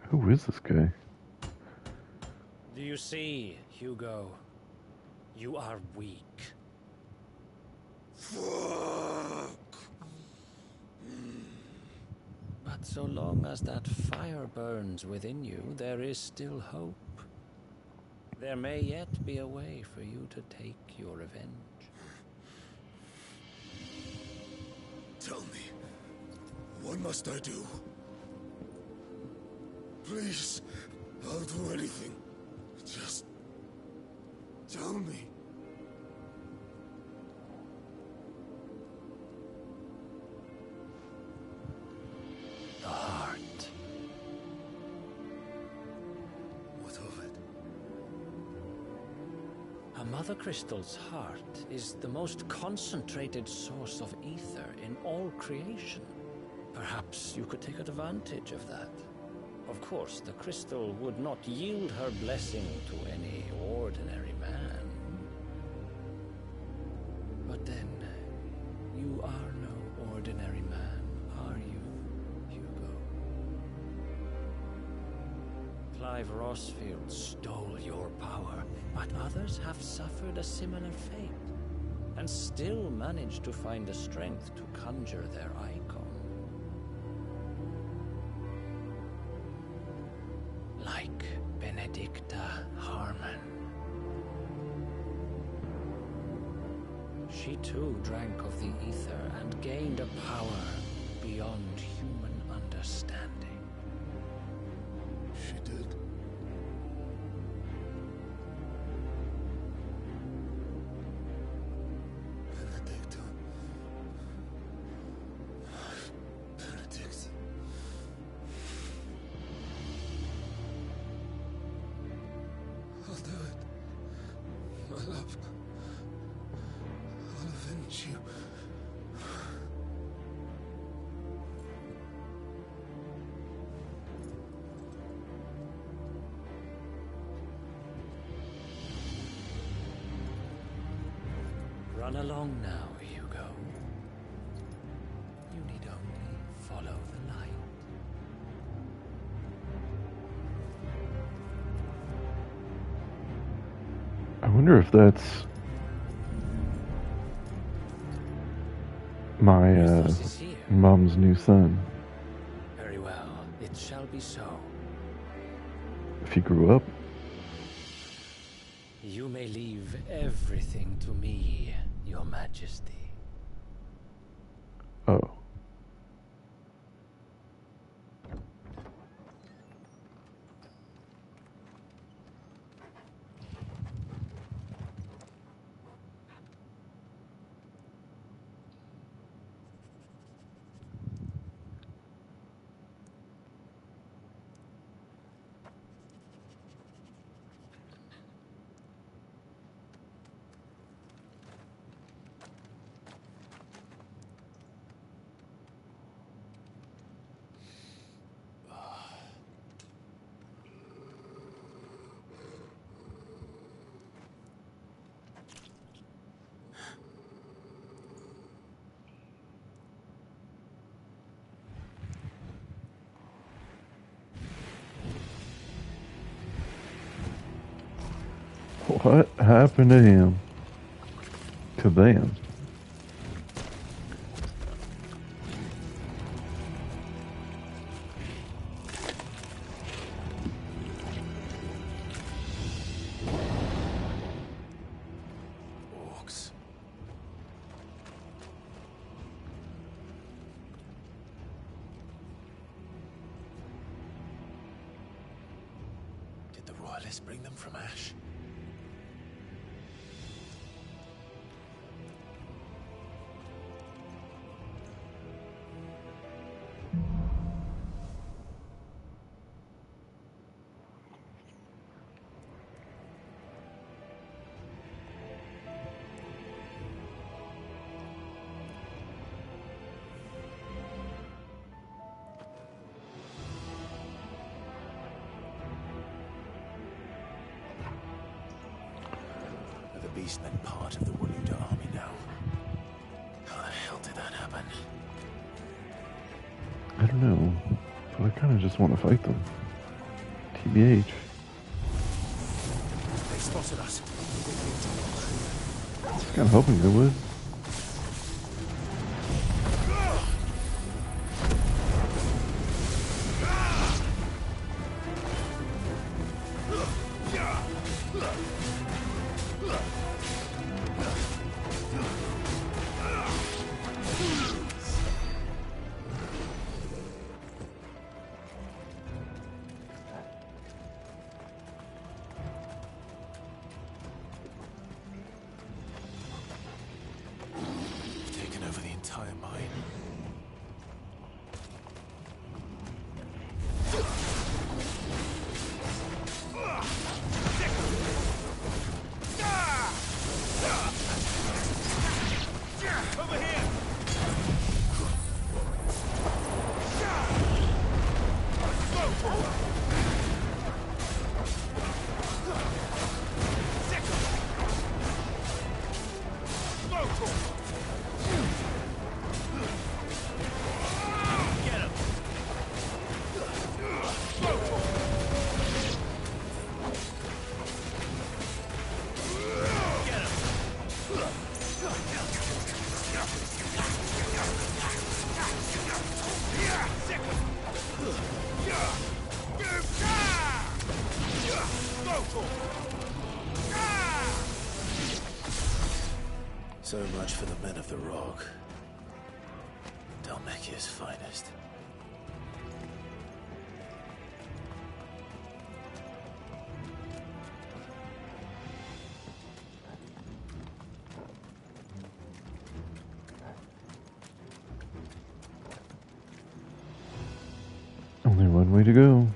Who is this guy? Do you see, Hugo? You are weak. Fuck! But so long as that fire burns within you, there is still hope. There may yet be a way for you to take your revenge. Tell me, what must I do? Please, I'll do anything. Just tell me. The heart. What of it? A mother crystal's heart is the most concentrated source of ether in all creation. Perhaps you could take advantage of that. Of course, the crystal would not yield her blessing to any ordinary man. But then, you are no ordinary man, are you, Hugo? Clive Rossfield stole your power, but others have suffered a similar fate, and still managed to find the strength to conjure their icon. Like Benedicta Harmon. She too drank of the ether and gained a power beyond human understanding. She did. Benedicta. Benedict. you. Run along now, Hugo. You need only follow the light. I wonder if that's my mom's new son. Very well, it shall be so. If he grew up. You may leave everything to me, Your Majesty. Oh. What happened to him? To them? Orcs. Did the royalists bring them from Ash? The beastmen part of the Waluda army now. How the hell did that happen? I don't know. But I kind of just want to fight them. TBH. They spotted us. I was kind of hoping they would. Taken over the entire mine. Over here! So much for the men of the Rock. Dalmekia's finest. Only one way to go.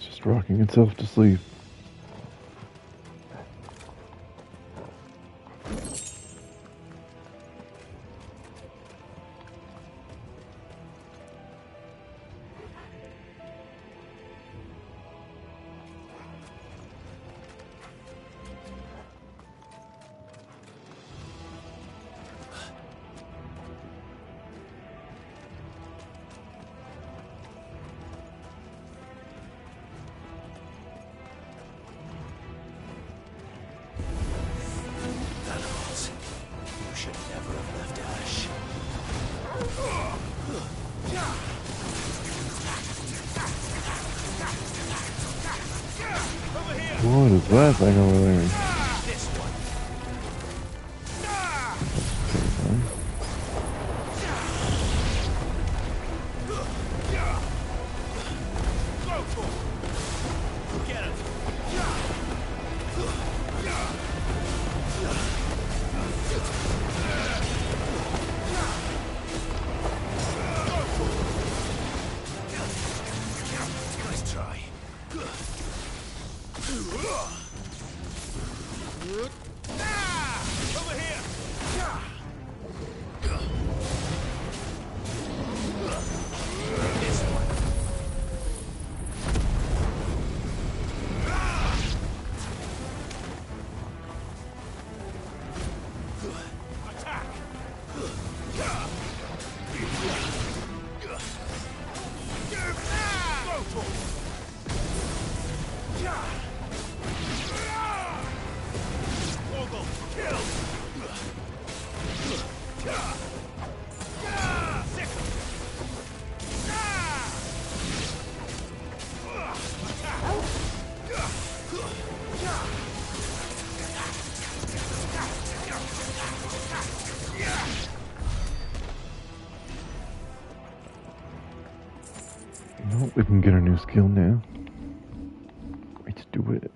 Just rocking itself to sleep. What is that thing over there? Well, we can get a new skill now. Let's do it.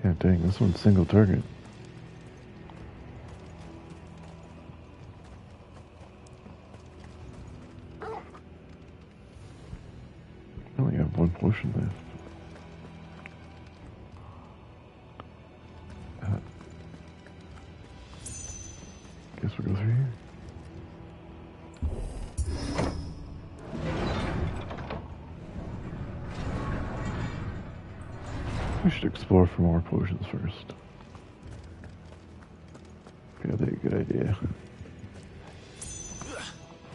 God dang, this one's single target. I only have one potion left. Guess we'll go through here. We should explore for more potions first. Yeah, that's a good idea.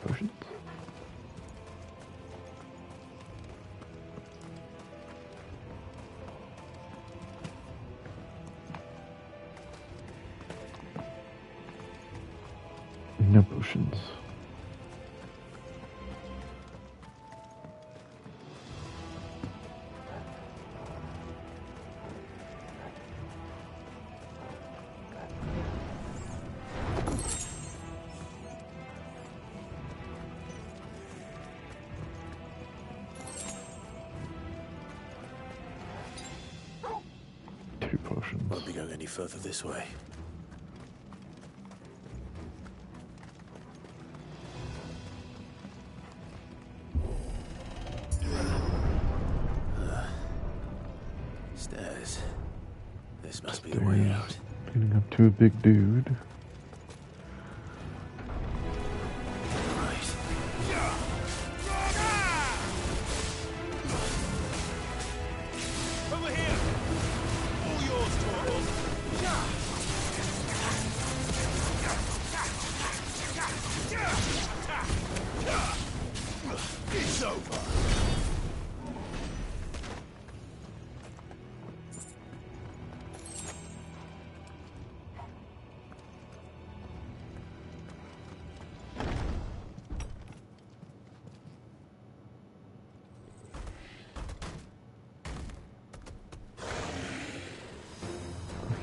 Potions? No potions. Won't be going any further this way. Stairs. This must be the way out. Getting up to a big dude.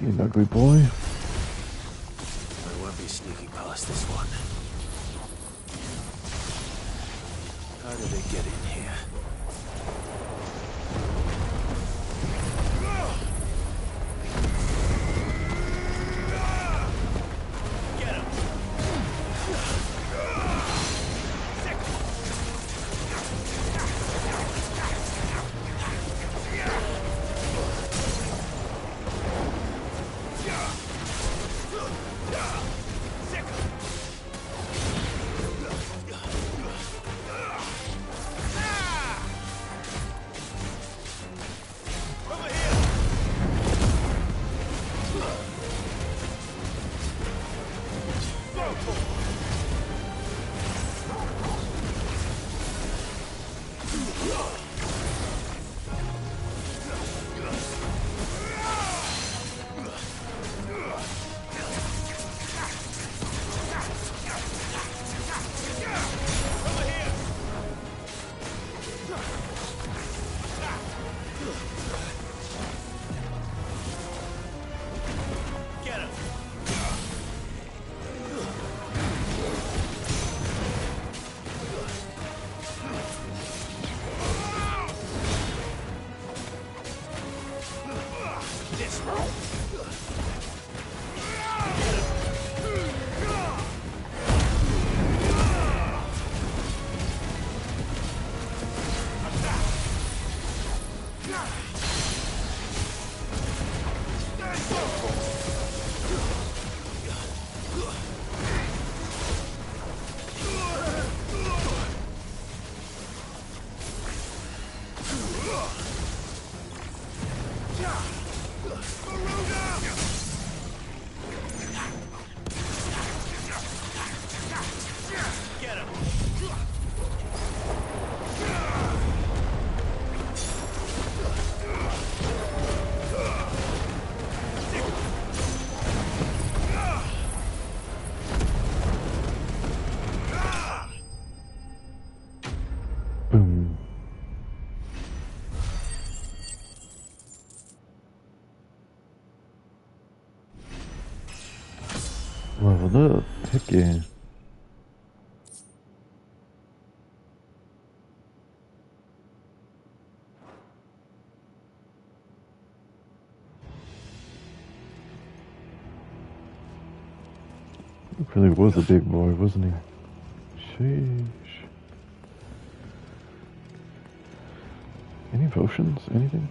You ugly boy. I won't be sneaking past this one. How did they get in here? Boom. Leveled up. Heck yeah. He really was a big boy, wasn't he? Sheesh. Any potions? Anything?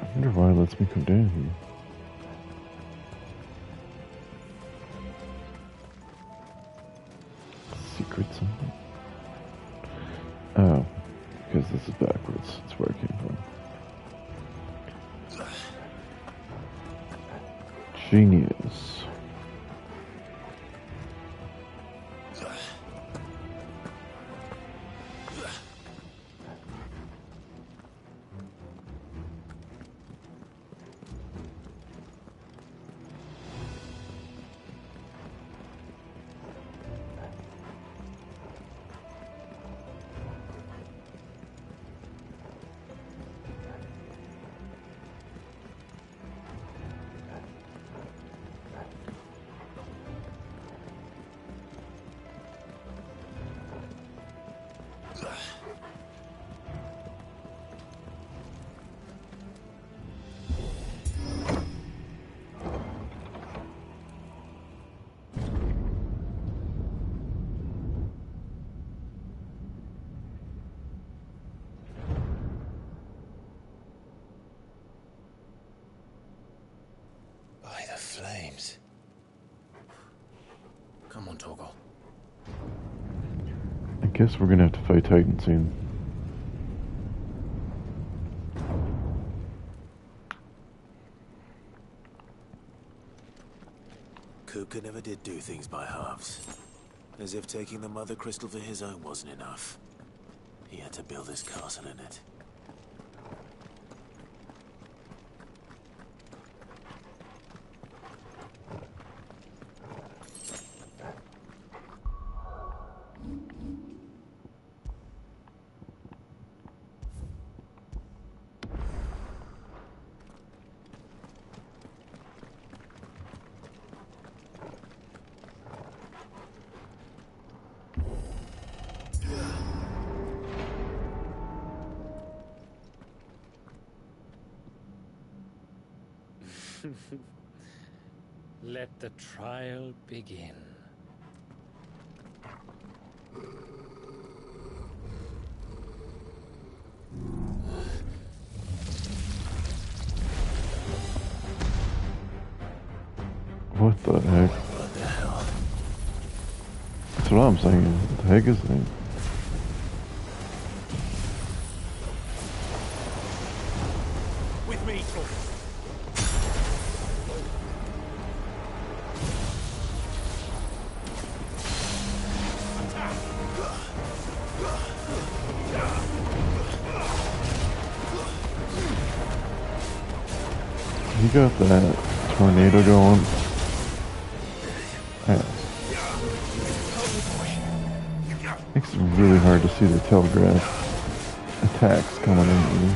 I wonder why it lets me come down here. Secret something? Oh, because this is backwards. That's where I came from. Genius. By the flames. Come on, Torgal. I guess we're gonna have to fight Titan soon. Luca never did do things by halves. As if taking the Mother Crystal for his own wasn't enough. He had to build his castle in it. Let the trial begin. What the heck? What the hell? That's what I'm saying. What the heck is that? With me. You got that tornado going. Yeah. Makes it really hard to see the telegraph attacks coming in you.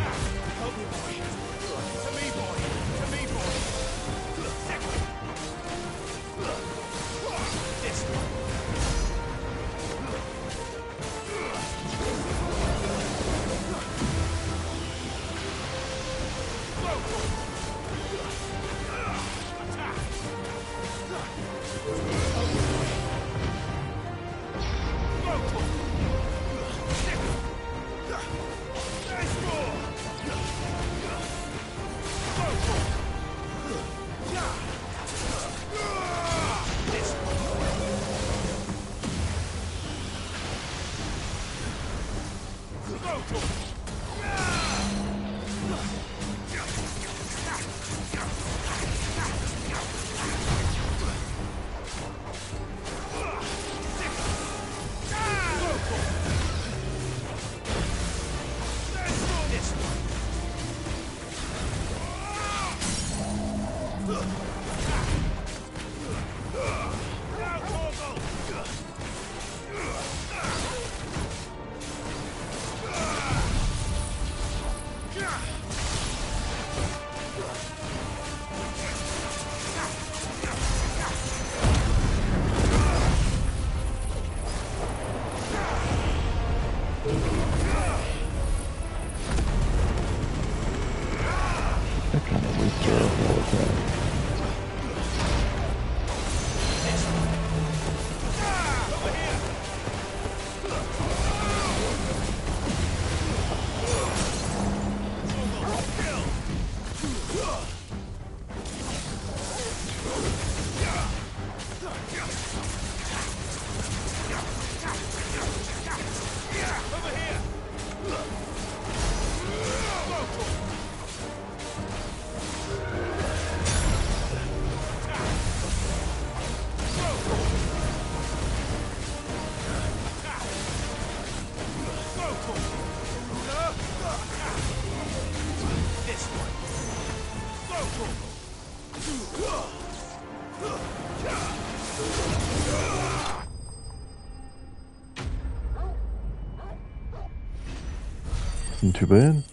Isn't too bad.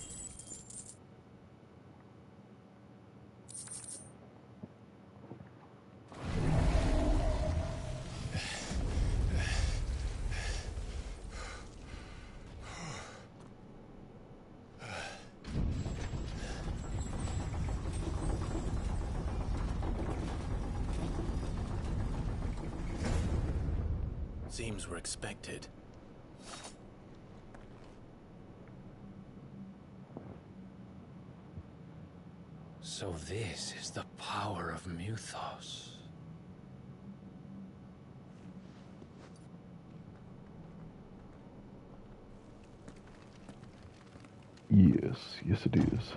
Seems we're expected. So this is the power of Muthos. Yes, yes it is.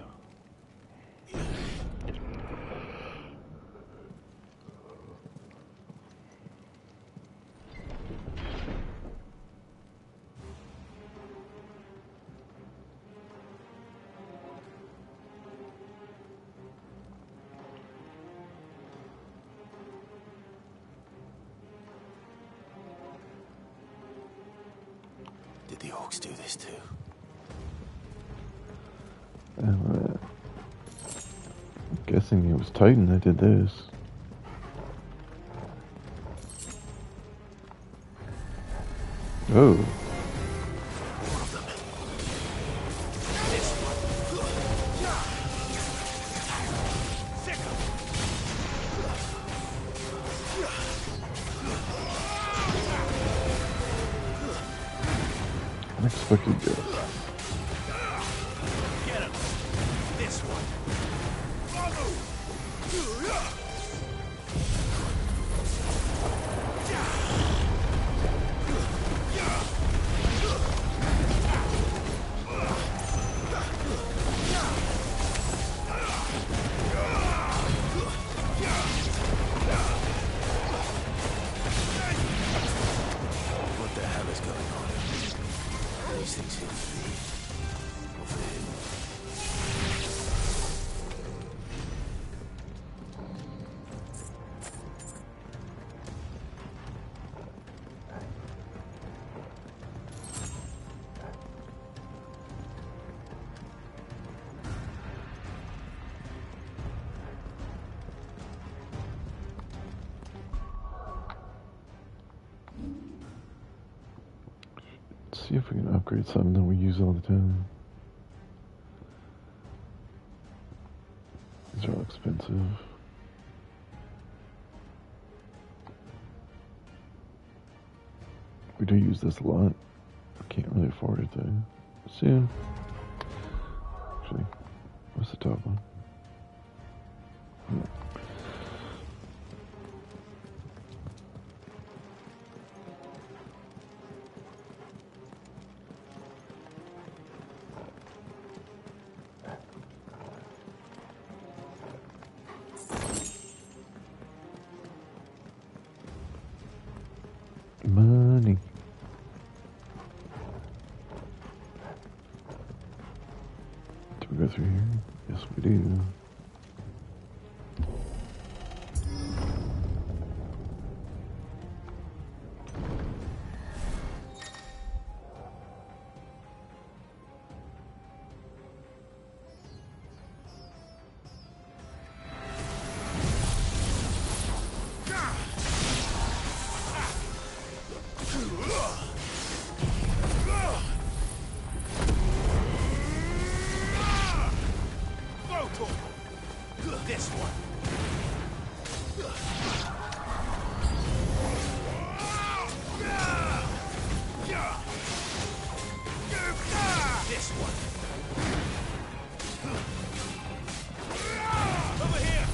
Did the orcs do this too? I'm guessing it was Titan that did this. Oh. Unexpected death. Get him. This one. What the hell is going on? These things seem to be overhidden. Let's see if we can upgrade something that we use all the time. These are all expensive. We do use this a lot. I can't really afford it though. Soon. Actually, what's the top one? Money. Do we go through here? Yes, we do. This one. This one. Over here.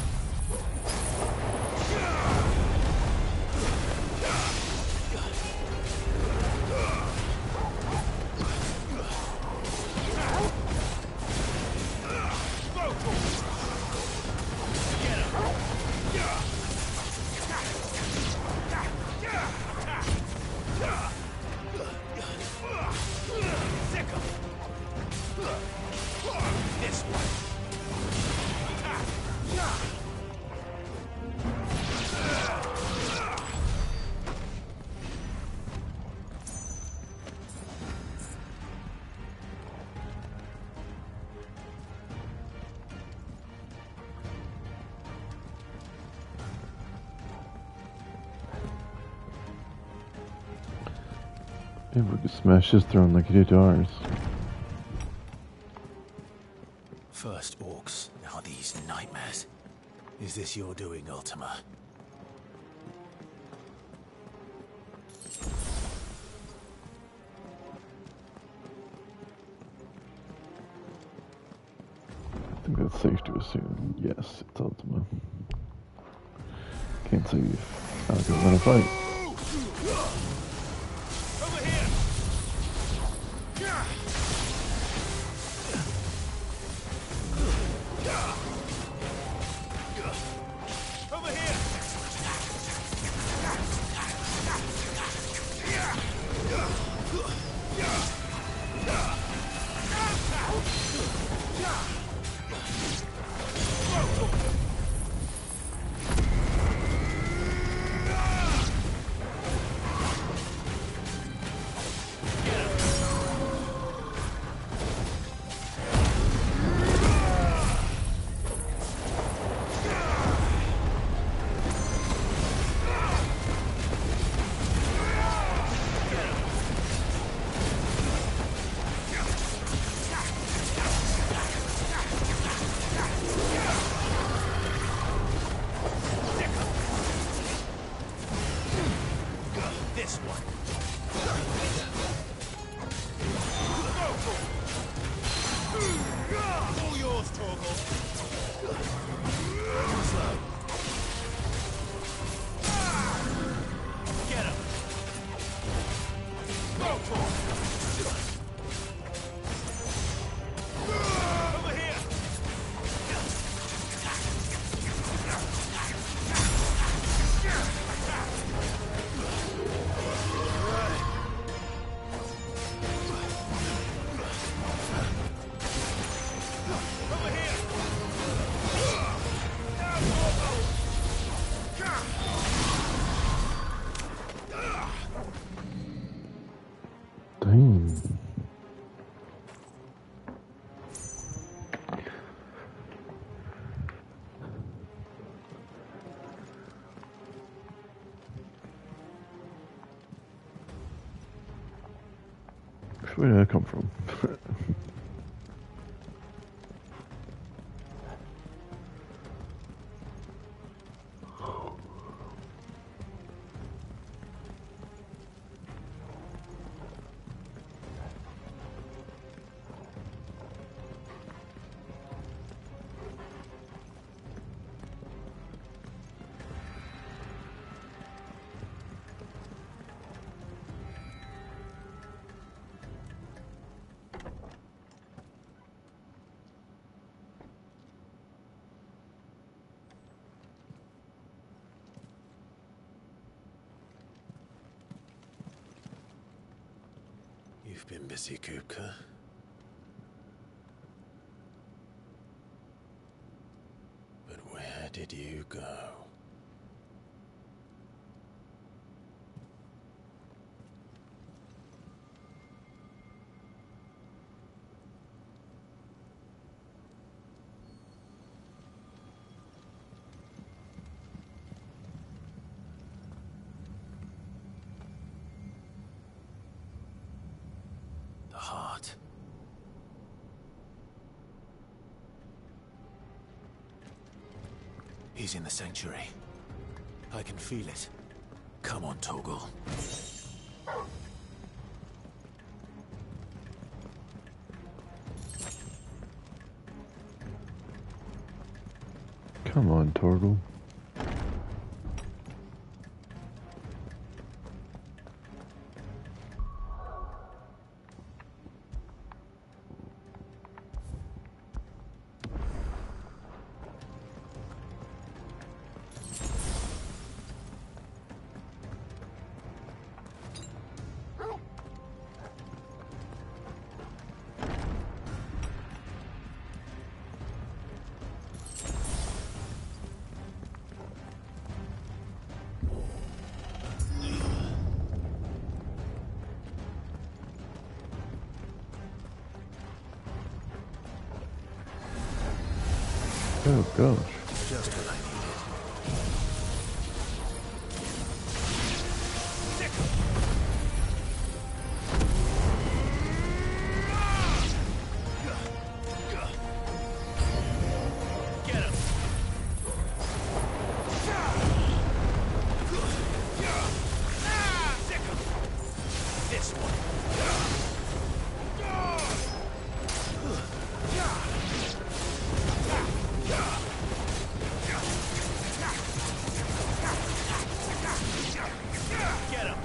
This one. Maybe we could smash his throne like he did to ours. First orcs, now these nightmares. Is this your doing, Ultima? I think that's safe to assume. Yes, it's Ultima. Can't say I'll go win a fight. Over here. Over here. Over here! Dang. Where did that come from? You've been busy, Kupka. But where did you go? The heart. He's in the sanctuary. I can feel it. Come on, Torgal. Come on, Torgal. Oh gosh. Just what I needed. Get him! This one. Get him!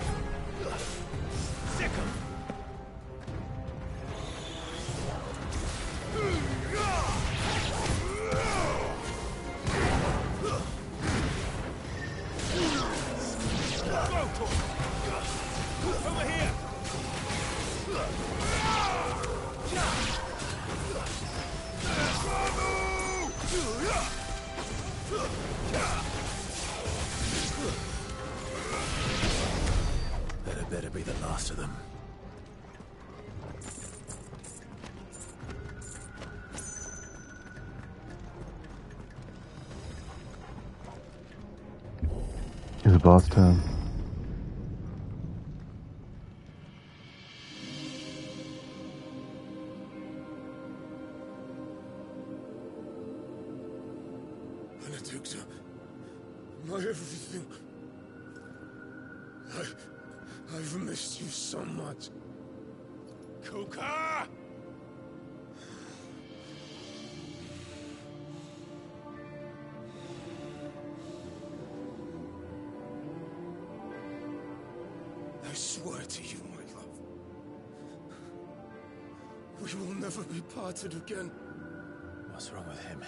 Sick him! Go, Torgal! Over here! That had better be the last of them. Is it boss time? Benedicta, my everything. I've missed you so much. Kuka! I swear to you, my love, We will never be parted again. What's wrong with him?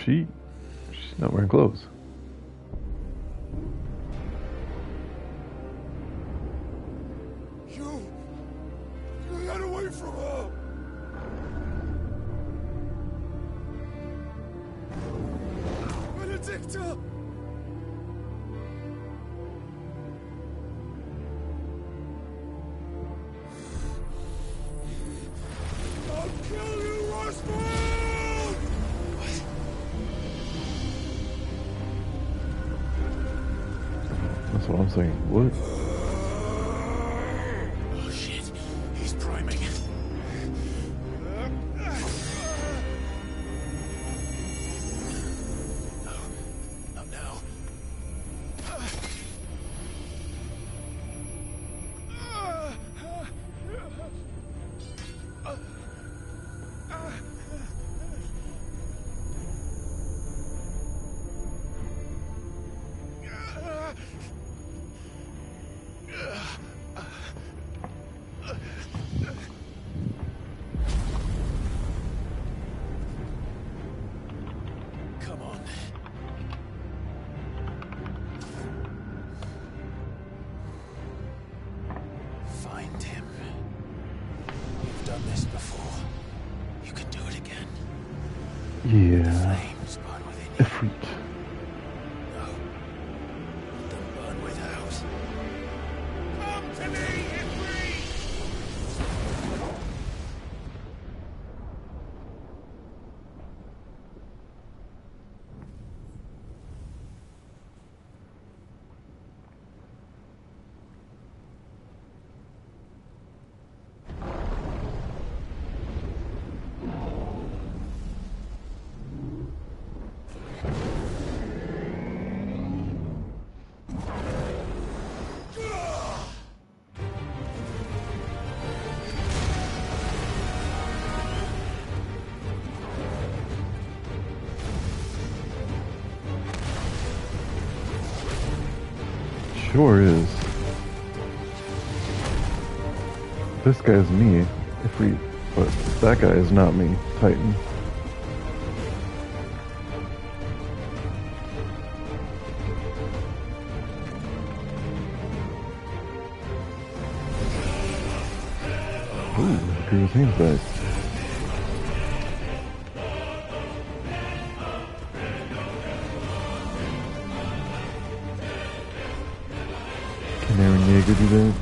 She's not wearing clothes. You got away from her. Benedicta! I'll kill you, Roswell! That's what I'm saying. What? Oh shit, he's priming. No, not now. Come on. Find him. You've done this before. You can do it again. Yeah. Flames burn within you. Ifrit. No. Let them burn without. Come to me, Ifrit! Sure is. This guy's me, Ifrit, but that guy is not me, Titan. Ooh, drew his hands back. Can Aaron Yeager do that?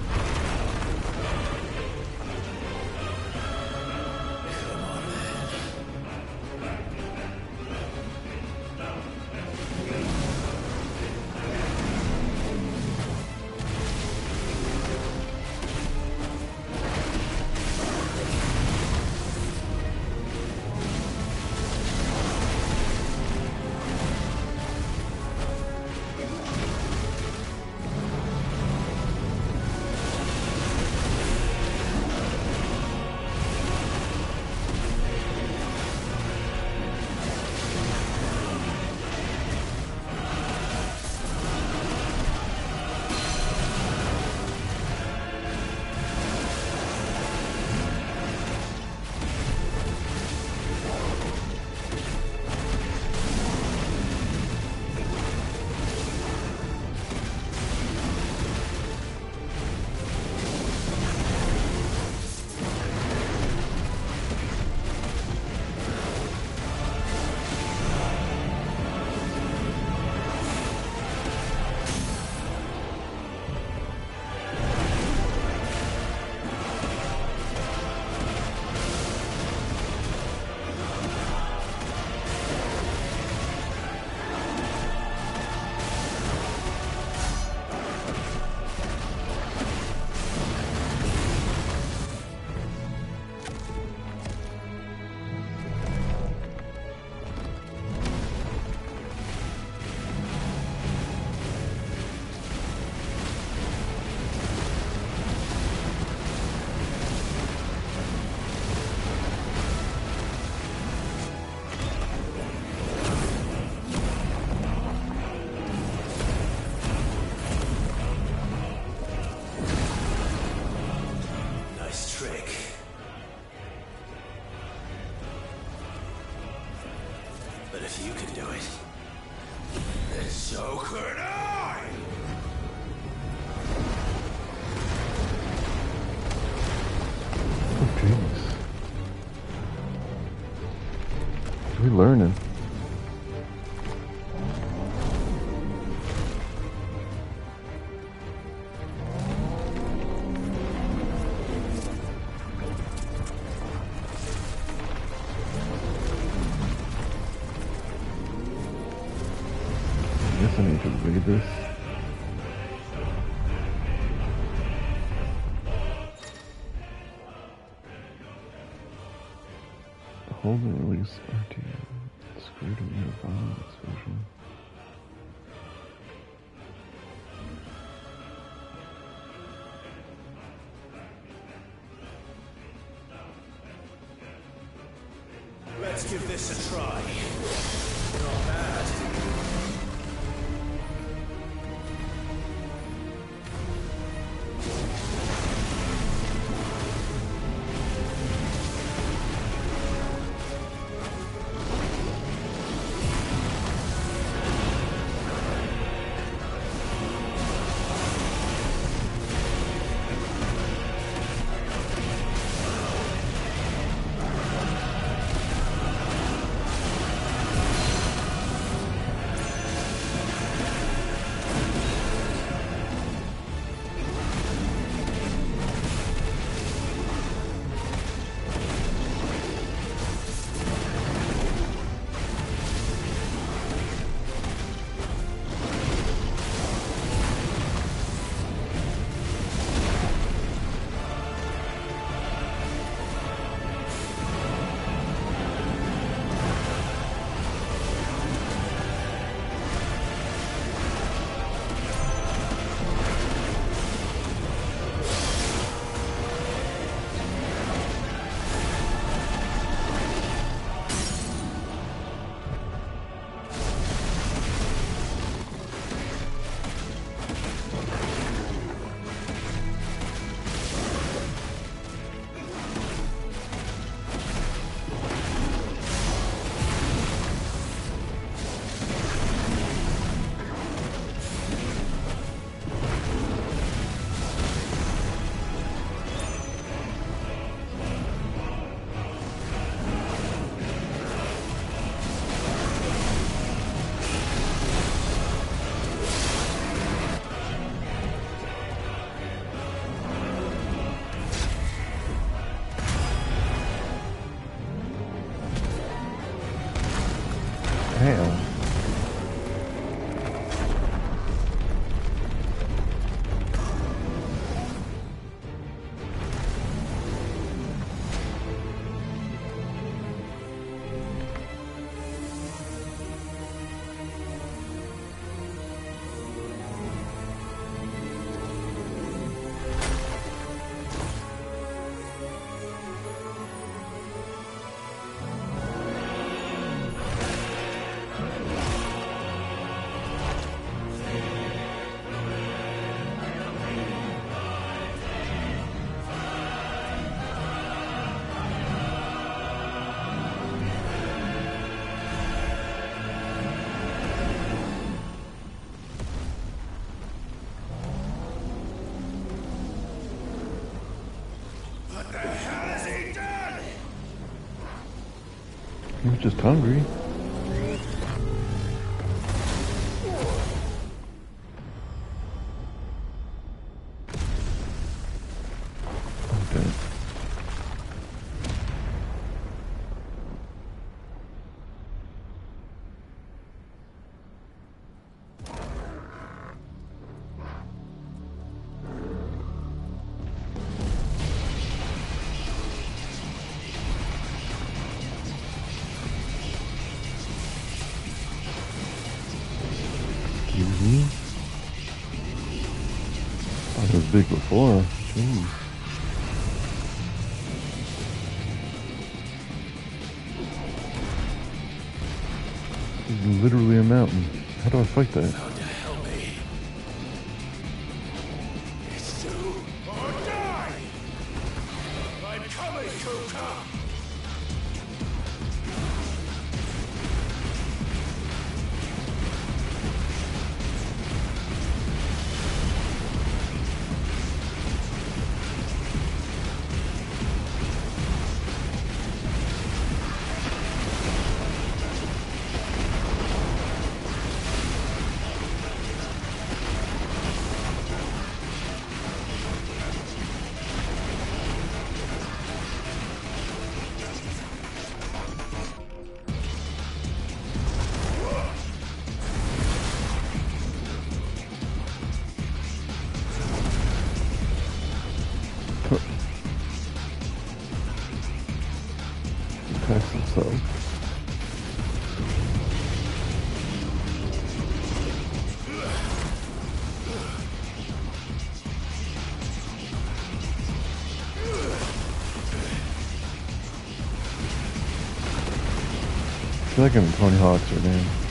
But if you can do it, then so could I! Oh, jeez. What are we learning? I guess I need to read this. Hold and release RTM. Screwed in your violent exposure. Let's give this a try. Not bad. Damn. What the hell has he done? He was just hungry. Okay. Excuse me? I was big before. Jeez. This is literally a mountain. How do I fight that? Help me. It's do or die. I'm coming, Kuka. second Tony Hawk's her name.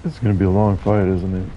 It's gonna be a long fight, isn't it?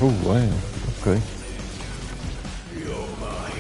Oh, wow. Okay. You're mine.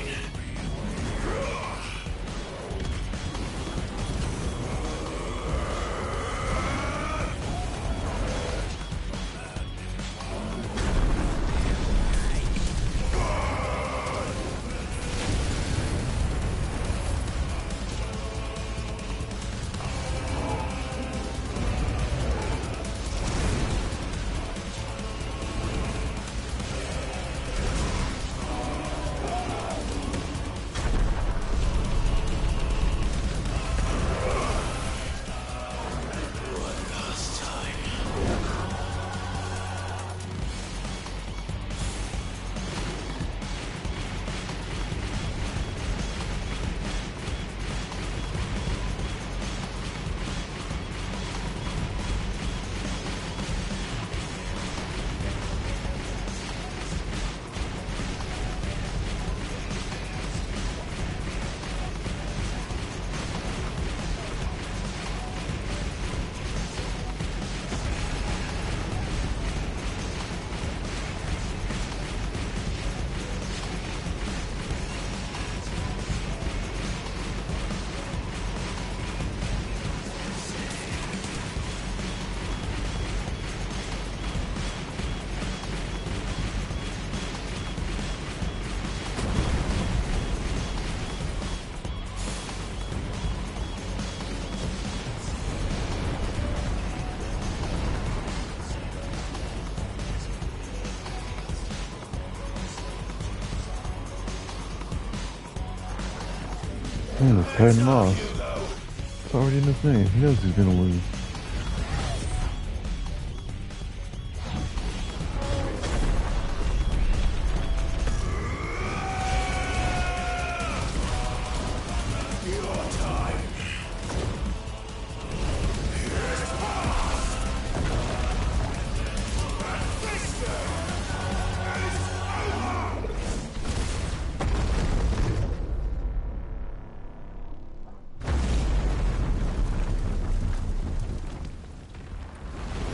Man, it's Titan Moss. It's already in his name. He knows he's gonna lose.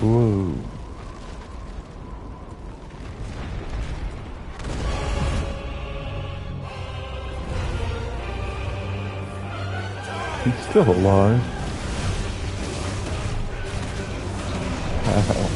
Whoa. He's still alive. Wow.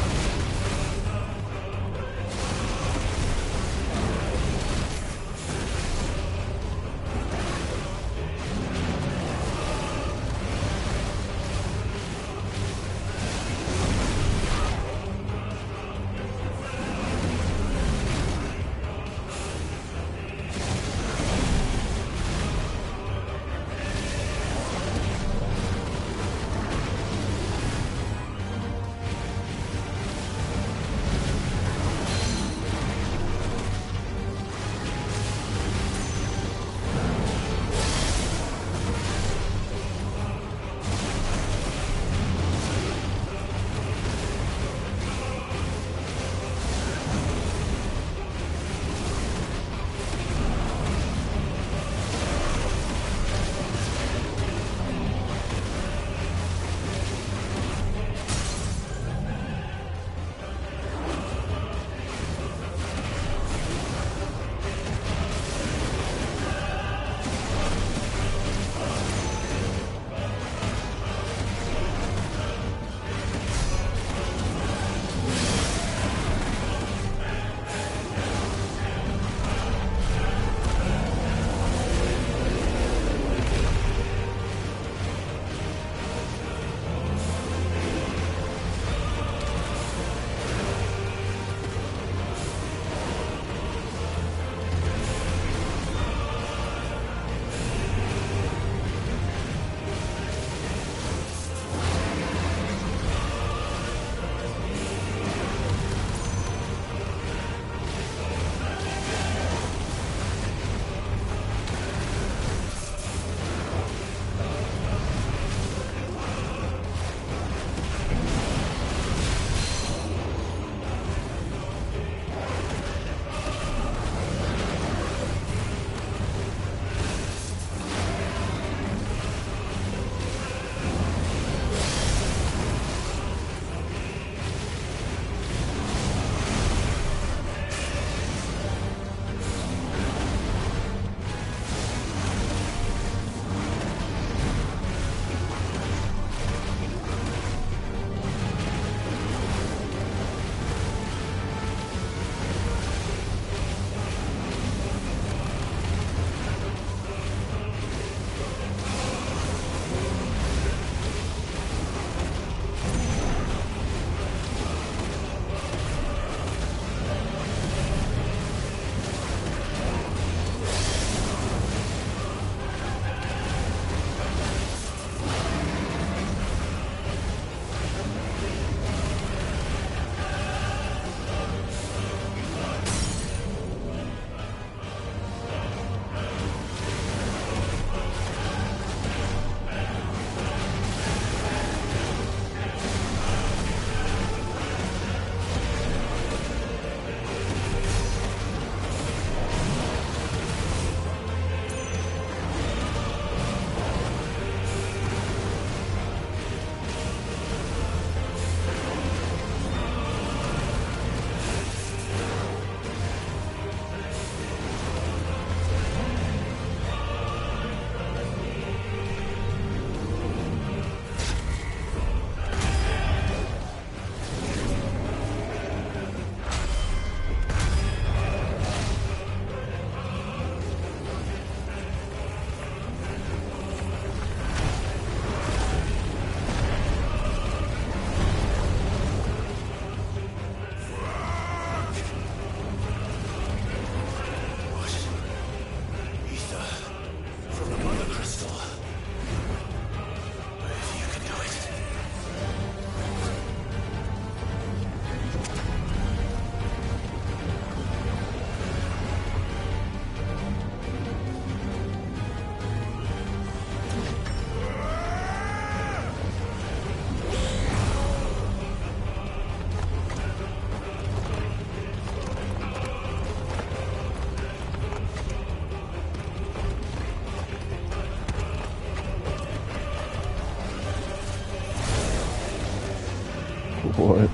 What?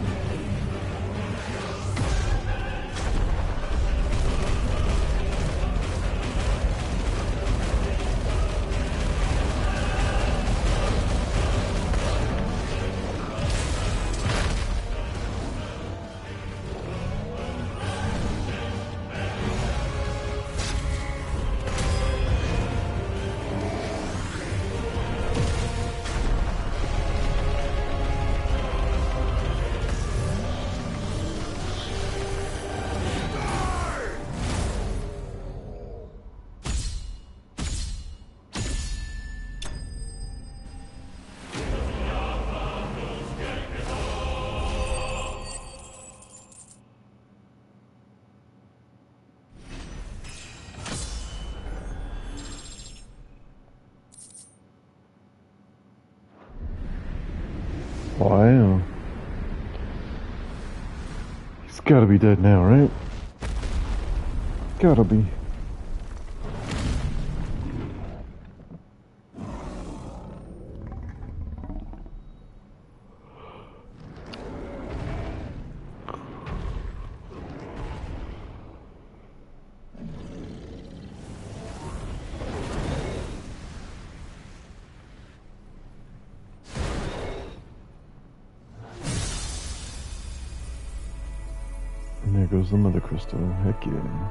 Wow. He's gotta be dead now, right? Gotta be. And there goes the mother crystal. Heck yeah.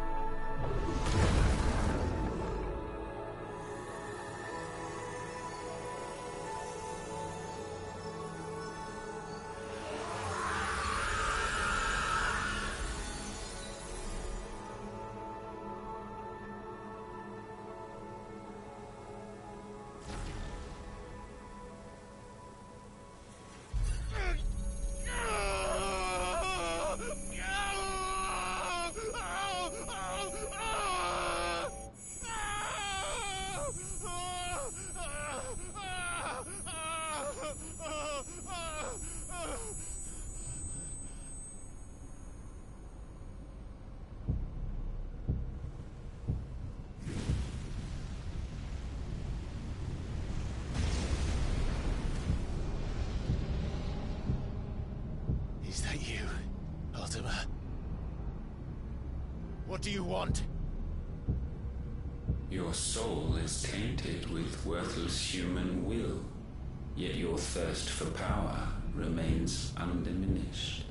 Is that you, Ultima? What do you want? Your soul is tainted with worthless human will, yet your thirst for power remains undiminished.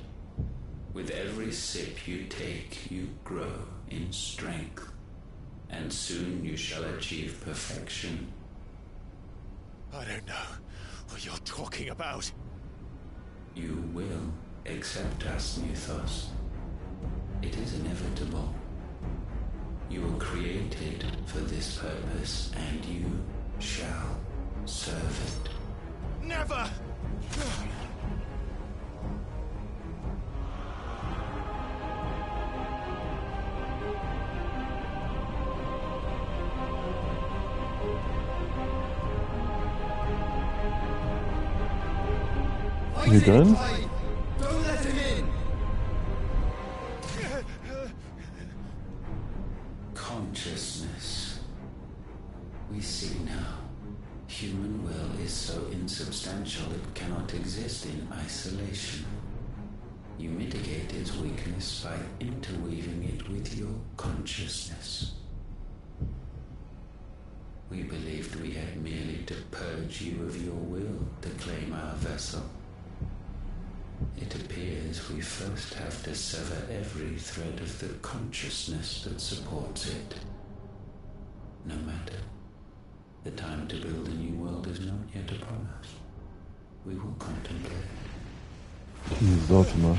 With every sip you take, you grow in strength, and soon you shall achieve perfection. I don't know what you're talking about. You will accept us, Mythos. It is inevitable. You were created for this purpose, and you shall serve it. Never! You done? Don't let him in! Consciousness. We see now. Human will is so insubstantial it cannot exist in isolation. You mitigate its weakness by interweaving it with your consciousness. We believed we had merely to purge you of your will to claim our vessel. It appears we first have to sever every thread of the consciousness that supports it. No matter. The time to build a new world is not yet upon us. We will contemplate. Jesus, Ultima.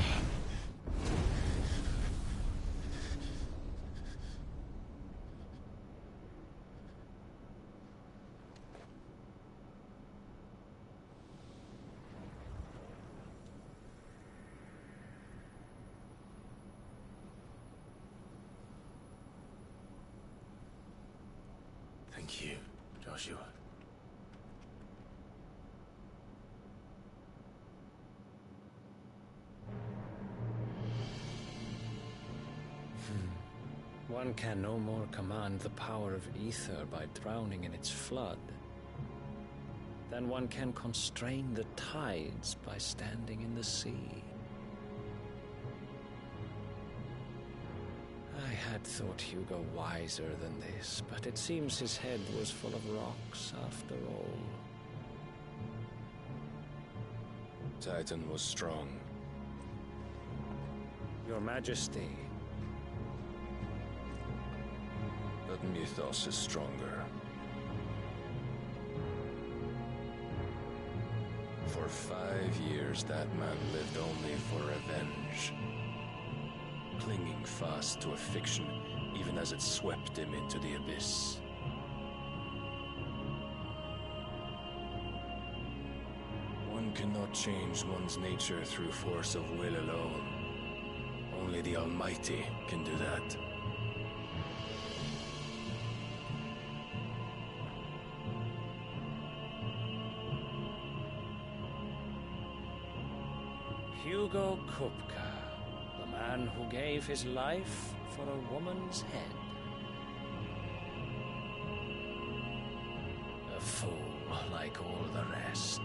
Thank you, Joshua. One can no more command the power of ether by drowning in its flood. then one can constrain the tides by standing in the sea. I had thought Hugo wiser than this, but it seems his head was full of rocks after all. Titan was strong. Your Majesty. But mythos is stronger. For 5 years, that man lived only for revenge. Clinging fast to a fiction, even as it swept him into the abyss. One cannot change one's nature through force of will alone. Only the Almighty can do that. Hugo Kupka, the man who gave his life for a woman's head. A fool like all the rest.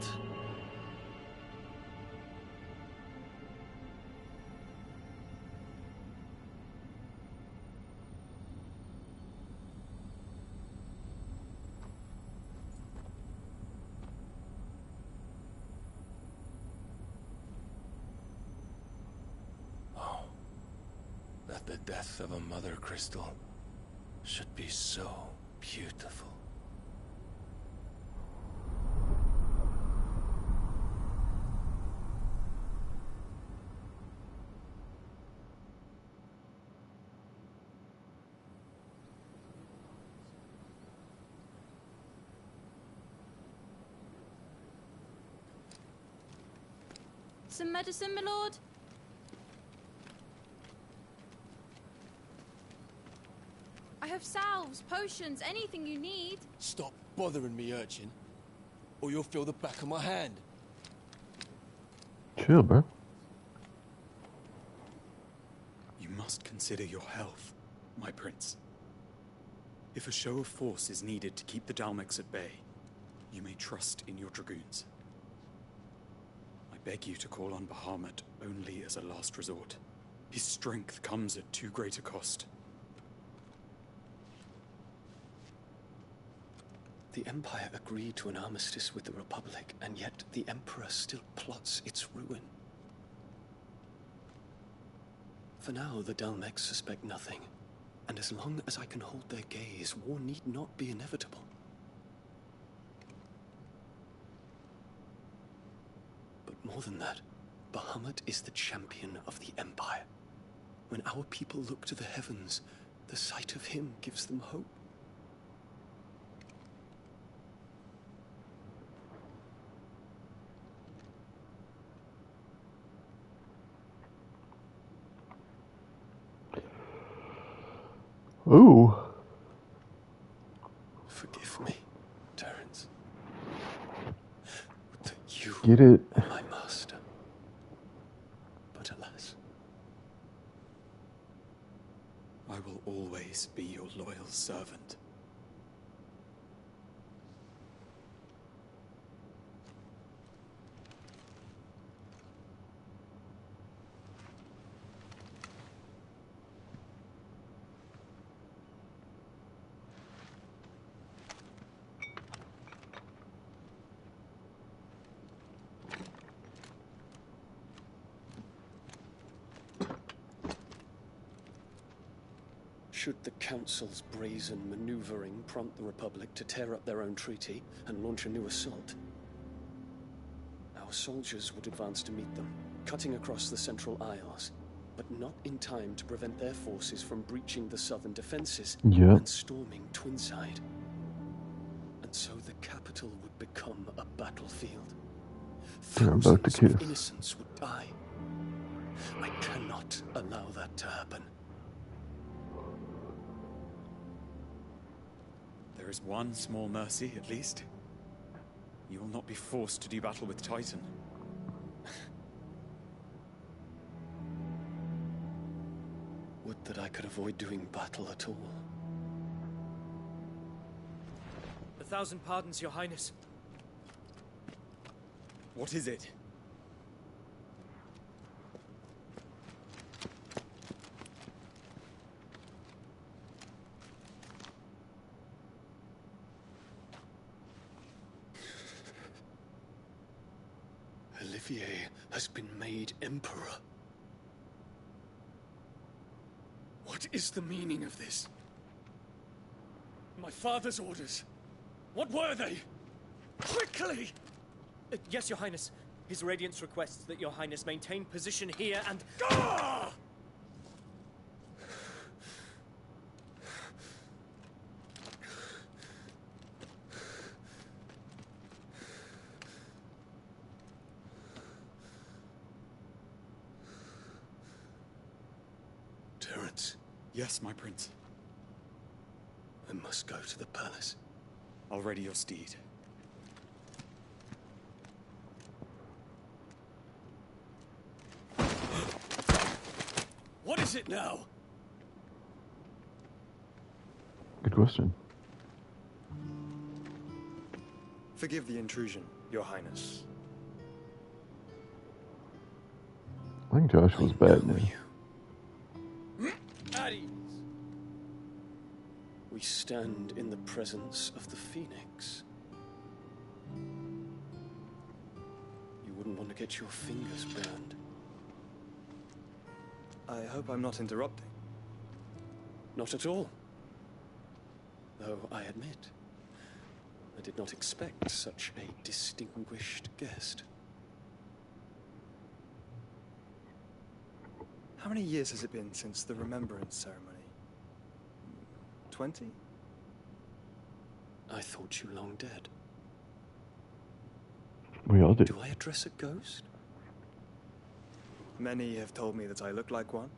The death of a mother crystal should be so beautiful. Some medicine, my lord? I have salves, potions, anything you need. Stop bothering me, urchin, or you'll feel the back of my hand. Chill, bro. You must consider your health, my prince. If a show of force is needed to keep the Dalmex at bay, you may trust in your dragoons. I beg you to call on Bahamut only as a last resort. His strength comes at too great a cost. The Empire agreed to an armistice with the Republic, and yet the Emperor still plots its ruin. For now, the Dalmex suspect nothing, and as long as I can hold their gaze, war need not be inevitable. But more than that, Bahamut is the champion of the Empire. When our people look to the heavens, the sight of him gives them hope. Ooh. Forgive me, Terence. That you Get it. are my master. But alas. I will always be your loyal servant. Should the Council's brazen maneuvering prompt the Republic to tear up their own treaty and launch a new assault, our soldiers would advance to meet them, cutting across the Central Isles, but not in time to prevent their forces from breaching the southern defenses and storming Twinside. And so the capital would become a battlefield. They're about to Thousands of kiss. innocents would die. I cannot allow that to happen. There is one small mercy, at least. You will not be forced to do battle with Titan. Would that I could avoid doing battle at all. 1,000 pardons, Your Highness. What is it? Olivier has been made Emperor. What is the meaning of this? My father's orders. What were they? Quickly! Yes, Your Highness. His Radiance requests that Your Highness maintain position here and... Ah! Terence. Yes, my prince. I must go to the palace. I'll ready your steed. What is it now? Good question. Forgive the intrusion, Your Highness. I think Josh was bad now. At ease. We stand in the presence of the Phoenix. You wouldn't want to get your fingers burned. I hope I'm not interrupting. Not at all. Though I admit, I did not expect such a distinguished guest. How many years has it been since the Remembrance ceremony? 20? I thought you long dead. We all did. Do I address a ghost? Many have told me that I look like one.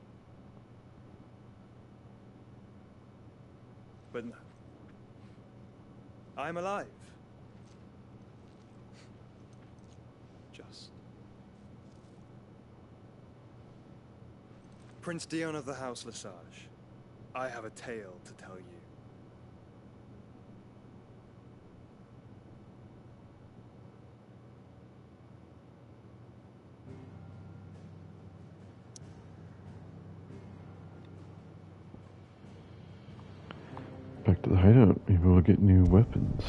But no. I'm alive. Just. Prince Dion of the House Lesage, I have a tale to tell you. Back to the hideout. Maybe we'll get new weapons.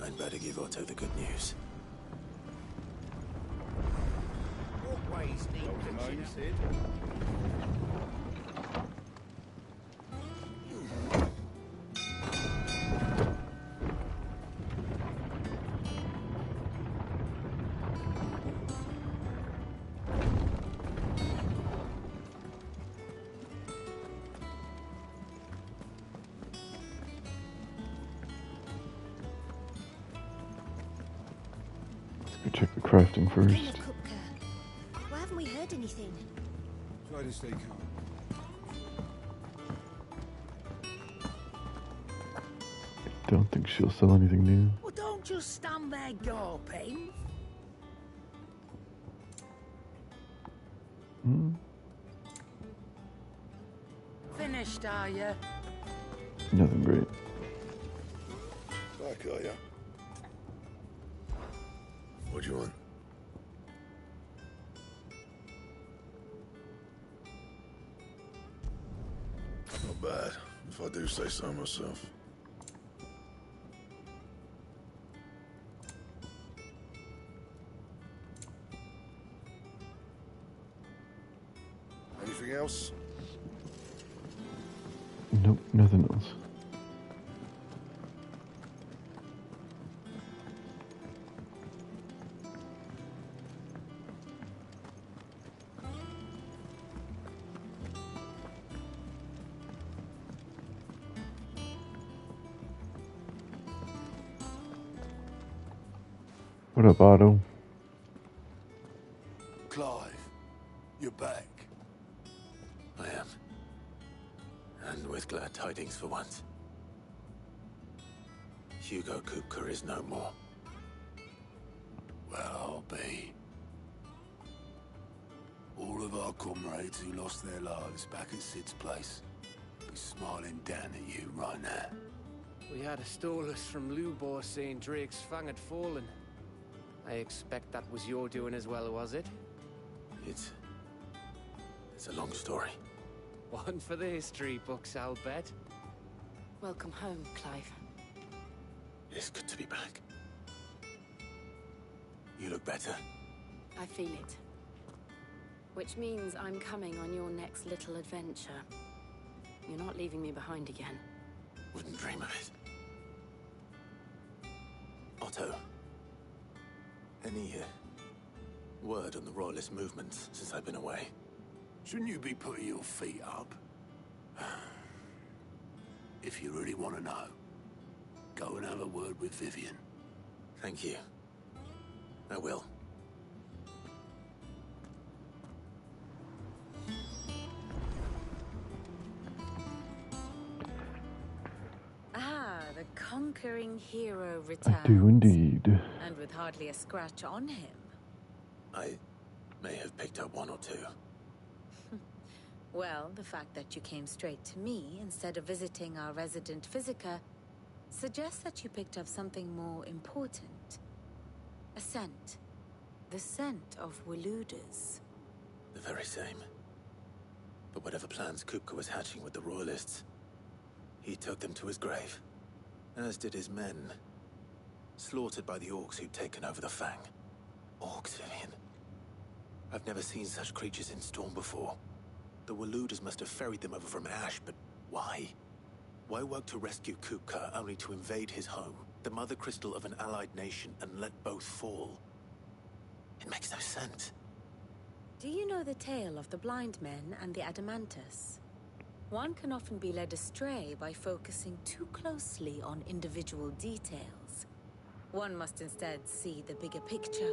I'd better give Otto the good news. What ways need fixing, Sid? Let's go check the crafting first. Why haven't we heard anything? Try to stay calm. Don't think she'll sell anything new. Well, don't just stand there gawping. Finished, are you? Nothing great. Back, are ya? What do you want? Not bad, if I do say so myself. Anything else? Nope, nothing else. What up, Otto? Clive, you're back. I am. with glad tidings for once. Hugo Kupka is no more. Well, I'll be. All of our comrades who lost their lives back at Sid's place be smiling down at you right now. We had a stolus from Lubor saying Drake's fang had fallen. I expect that was your doing as well, was it? It's a long story. One for the history books, I'll bet. Welcome home, Clive. It's good to be back. You look better. I feel it. Which means I'm coming on your next little adventure. You're not leaving me behind again. Wouldn't dream of it. Otto, any word on the Royalist movements since I've been away? Shouldn't you be putting your feet up? If you really want to know, go and have a word with Vivian. Thank you. I will. The conquering hero returns. I do indeed. And with hardly a scratch on him. I may have picked up one or two. Well, the fact that you came straight to me instead of visiting our resident Physica suggests that you picked up something more important. A scent. The scent of Waludas. The very same. But whatever plans Kupka was hatching with the Royalists, he took them to his grave. As did his men. Slaughtered by the orcs who'd taken over the Fang. Orcs, Vivian. I've never seen such creatures in Storm before. The Waludas must have ferried them over from Ash, but why? Why work to rescue Kupka only to invade his home, the mother crystal of an allied nation, and let both fall? It makes no sense. Do you know the tale of the blind men and the Adamantus? One can often be led astray by focusing too closely on individual details. One must instead see the bigger picture.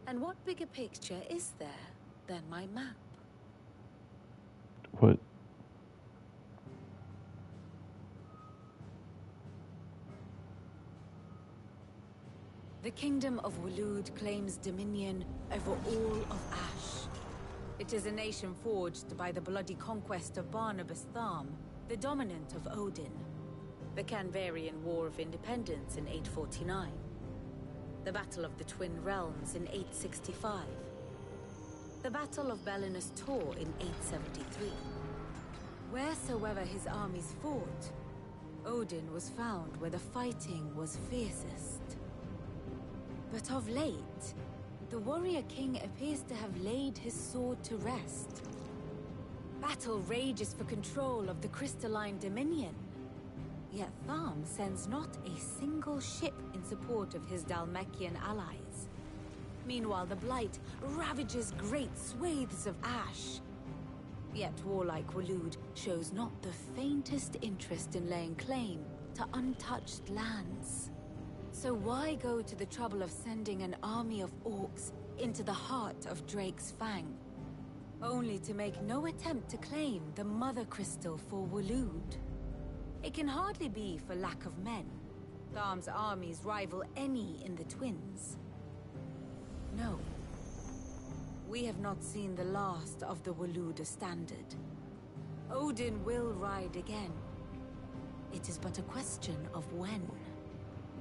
And what bigger picture is there than my map? What? The kingdom of Waloed claims dominion over all of Ash. It is a nation forged by the bloody conquest of Barnabas Tharm, the dominant of Odin. The Canvarian War of Independence in 849. The Battle of the Twin Realms in 865. The Battle of Belinus Tor in 873. Wheresoever his armies fought, Odin was found where the fighting was fiercest. But of late, the warrior king appears to have laid his sword to rest. Battle rages for control of the crystalline dominion. Yet Tharm sends not a single ship in support of his Dhalmekian allies. Meanwhile, the Blight ravages great swathes of Ash. Yet warlike Waloed shows not the faintest interest in laying claim to untouched lands. So why go to the trouble of sending an army of orcs into the heart of Drake's Fang, only to make no attempt to claim the Mother Crystal for Waloed? It can hardly be for lack of men. Tharm's armies rival any in the Twins. No. We have not seen the last of the Waluda standard. Odin will ride again. It is but a question of when.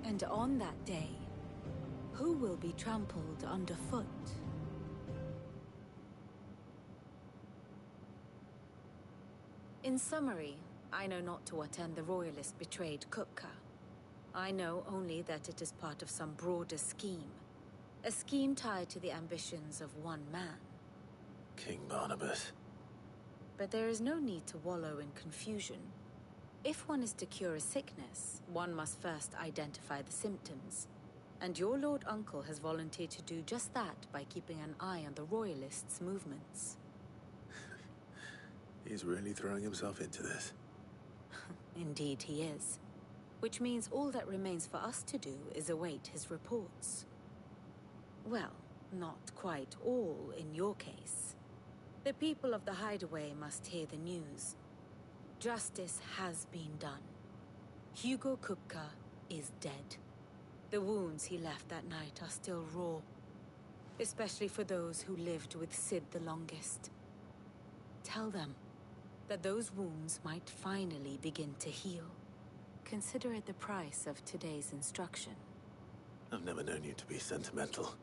And on that day, who will be trampled underfoot? In summary, I know not to what end the Royalists betrayed Kupka. I know only that it is part of some broader scheme. A scheme tied to the ambitions of one man. King Barnabas. But there is no need to wallow in confusion. If one is to cure a sickness, one must first identify the symptoms. And your Lord Uncle has volunteered to do just that by keeping an eye on the Royalists' movements. He's really throwing himself into this. Indeed he is. Which means all that remains for us to do is await his reports. Well, not quite all in your case. The people of the Hideaway must hear the news. Justice has been done. Hugo Kupka is dead. The wounds he left that night are still raw, especially for those who lived with Sid the longest. Tell them that those wounds might finally begin to heal. Consider it the price of today's instruction. I've never known you to be sentimental.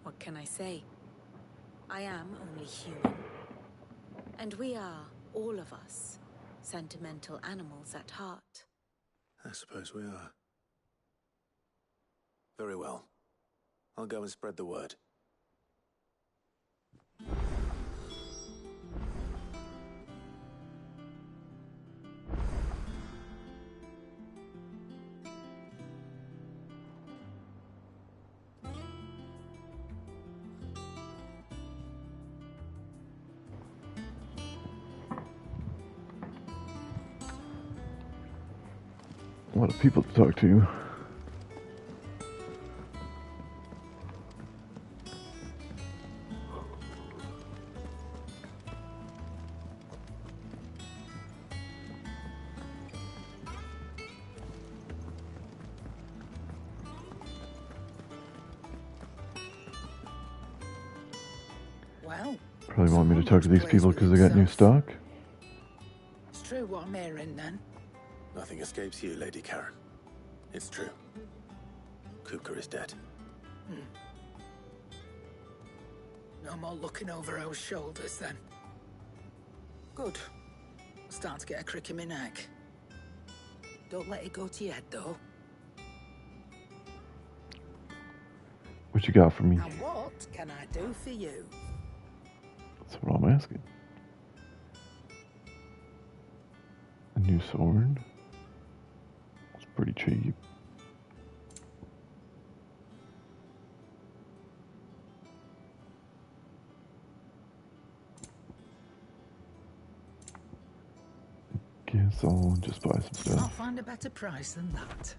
What can I say? I am only human. And we are, all of us, sentimental animals at heart. I suppose we are. Very well. I'll go and spread the word. A lot of people to talk to. Well, Probably want me to talk to these people because they got new stock. it's true what I'm hearing then. Nothing escapes you, Lady Karen. It's true. Kupka is dead. No more looking over our shoulders then. Good. I'm starting to get a crick in my neck. Don't let it go to your head though. What you got for me? And what can I do for you? That's what I'm asking. A new sword. It's pretty cheap. Guess I'll just buy some I'll stuff. find a better price than that.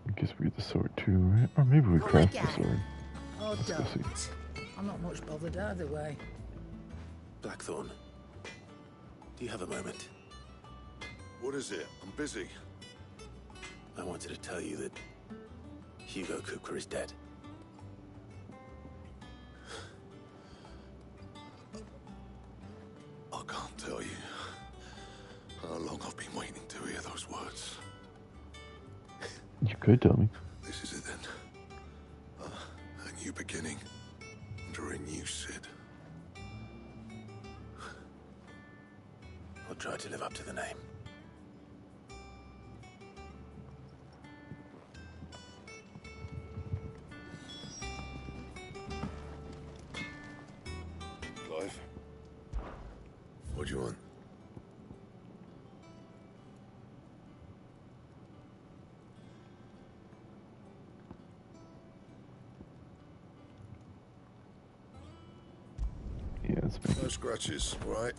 I guess we get the sword too, right? Or maybe we craft the sword. Oh, Let's go see. don't. I'm not much bothered either way. Blackthorn, do you have a moment? What is it? I'm busy. I wanted to tell you that Hugo Kupka is dead. I can't tell you how long I've been waiting to hear those words. You could tell me. This is it then. A new beginning under a new Sid. I'll try to live up to the name. Clive? What do you want? Yeah, it's me. No scratches, right?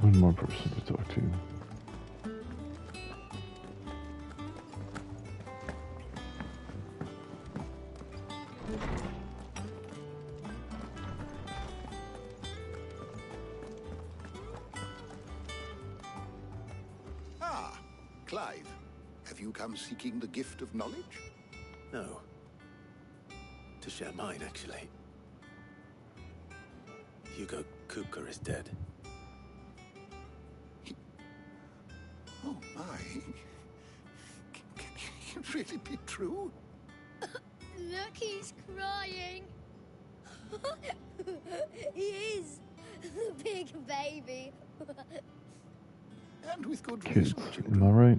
One more person to talk to. Ah, Clive. Have you come seeking the gift of knowledge? No. To share mine, actually. Hugo Kupka is dead. Oh my. Can it really be true? Look, he's crying. Baby. And with good Kids, reason, am I right?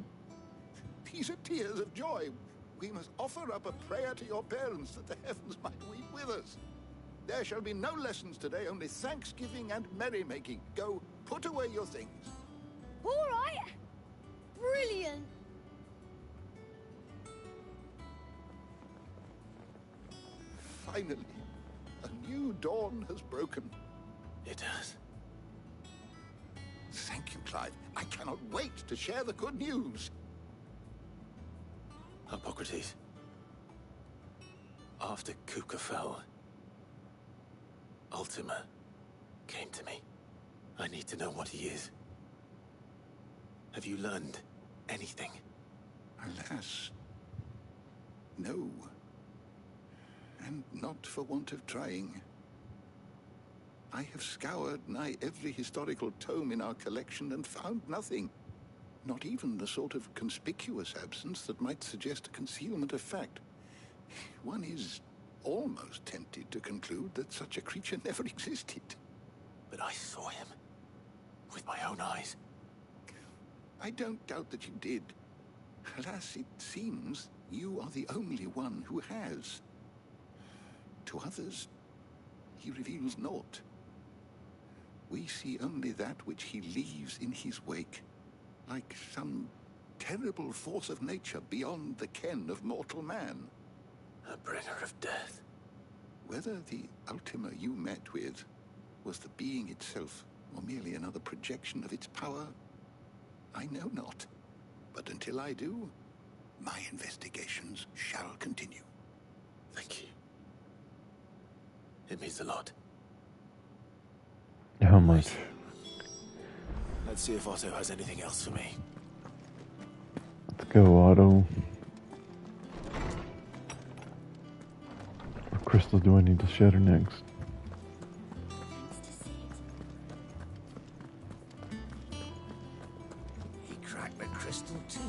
These are tears of joy. We must offer up a prayer to your parents that the heavens might weep with us. There shall be no lessons today, only thanksgiving and merrymaking. Go, put away your things. All right. Brilliant. Finally, a new dawn has broken. It has. Thank you, Clive. I cannot wait to share the good news. Hippocrates. After Kuka fell, Ultima came to me. I need to know what he is. Have you learned anything? Alas, no. And not for want of trying. I have scoured nigh every historical tome in our collection and found nothing. Not even the sort of conspicuous absence that might suggest a concealment of fact. One is almost tempted to conclude that such a creature never existed. But I saw him. With my own eyes. I don't doubt that you did. Alas, it seems you are the only one who has. To others, he reveals naught. We see only that which he leaves in his wake, like some terrible force of nature beyond the ken of mortal man. A bringer of death. Whether the Ultima you met with was the being itself, or merely another projection of its power, I know not. But until I do, my investigations shall continue. Thank you. It means a lot. How much? Let's see if Otto has anything else for me. Let's go, Otto. What crystal do I need to shatter next? He cracked the crystal too.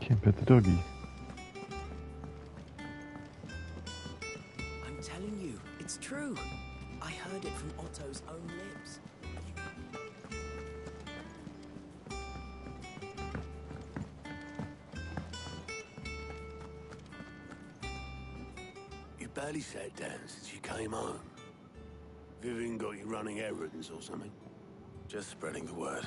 Can't pet the doggy. I'm telling you, it's true. I heard it from Otto's own lips. You barely sat down since you came home. Vivian got you running errands or something? Just spreading the word.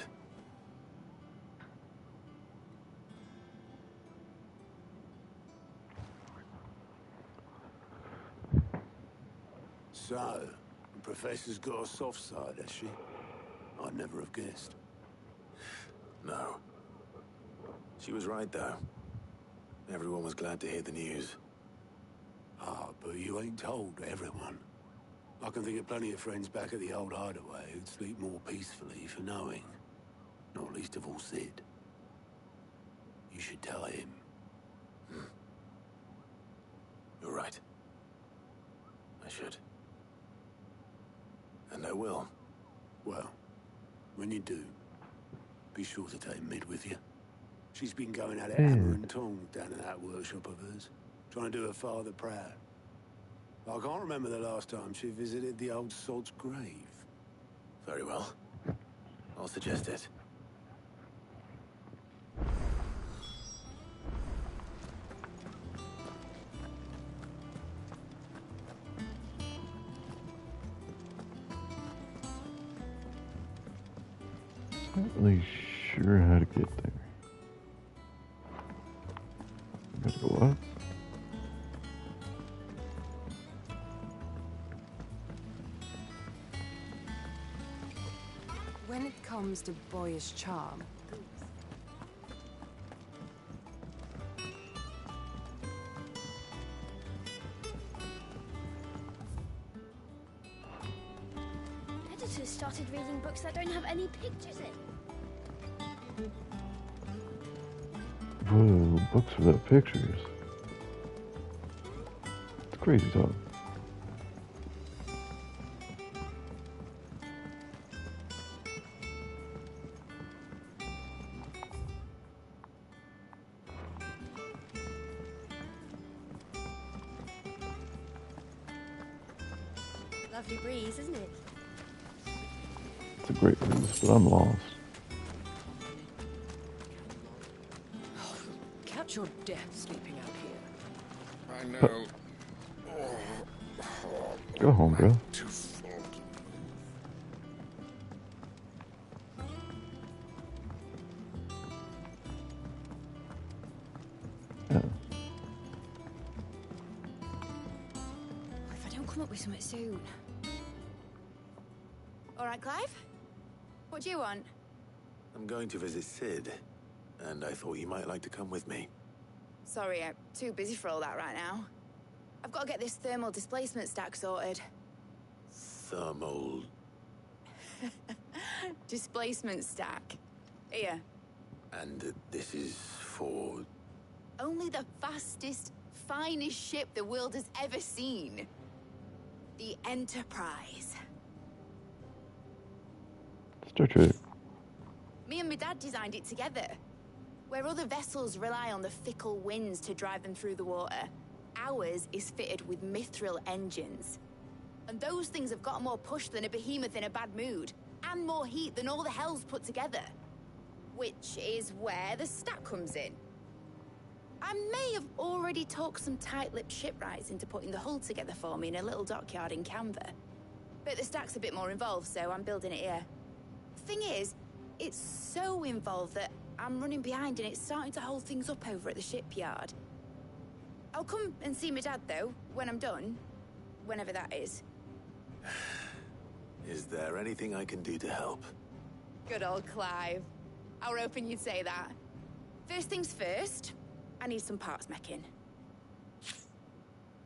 So, the Professor's got a soft side, has she? I'd never have guessed. No. She was right, though. Everyone was glad to hear the news. Ah, but you ain't told everyone. I can think of plenty of friends back at the old hideaway who'd sleep more peacefully for knowing. Not least of all Sid. You should tell him. You're right. I should. And I will. Well, when you do, be sure to take Mid with you. She's been going at it hammer and tongs down in that workshop of hers, trying to do her father proud. I can't remember the last time she visited the old sod's grave. Very well. I'll suggest it. Not really sure how to get there. Gotta go up. When it comes to boyish charm, Editors started reading books that don't have any pictures in. Whoa, books without pictures. It's crazy talk. Lovely breeze, isn't it? It's a great news, but I'm lost. Catch your death sleeping out here. I know. Go home, bro. Too full. Yeah. If I don't come up with something soon. All right, Clive? What do you want? I'm going to visit Sid, and I thought you might like to come with me. Sorry, I'm too busy for all that right now. I've got to get this thermal displacement stack sorted. Thermal... Displacement stack. Here. And this is for... Only the fastest, finest ship the world has ever seen. The Enterprise. Star Trek. Me and my dad designed it together. Where other vessels rely on the fickle winds to drive them through the water, ours is fitted with mithril engines. And those things have got more push than a behemoth in a bad mood, and more heat than all the hells put together. Which is where the stack comes in. I may have already talked some tight-lipped shipwrights into putting the hull together for me in a little dockyard in Canva. But the stack's a bit more involved, so I'm building it here. Thing is, it's so involved that I'm running behind and it's starting to hold things up over at the shipyard. I'll come and see my dad, though, when I'm done. Whenever that is. Is there anything I can do to help? Good old Clive. I were hoping you'd say that. First things first, I need some parts meching.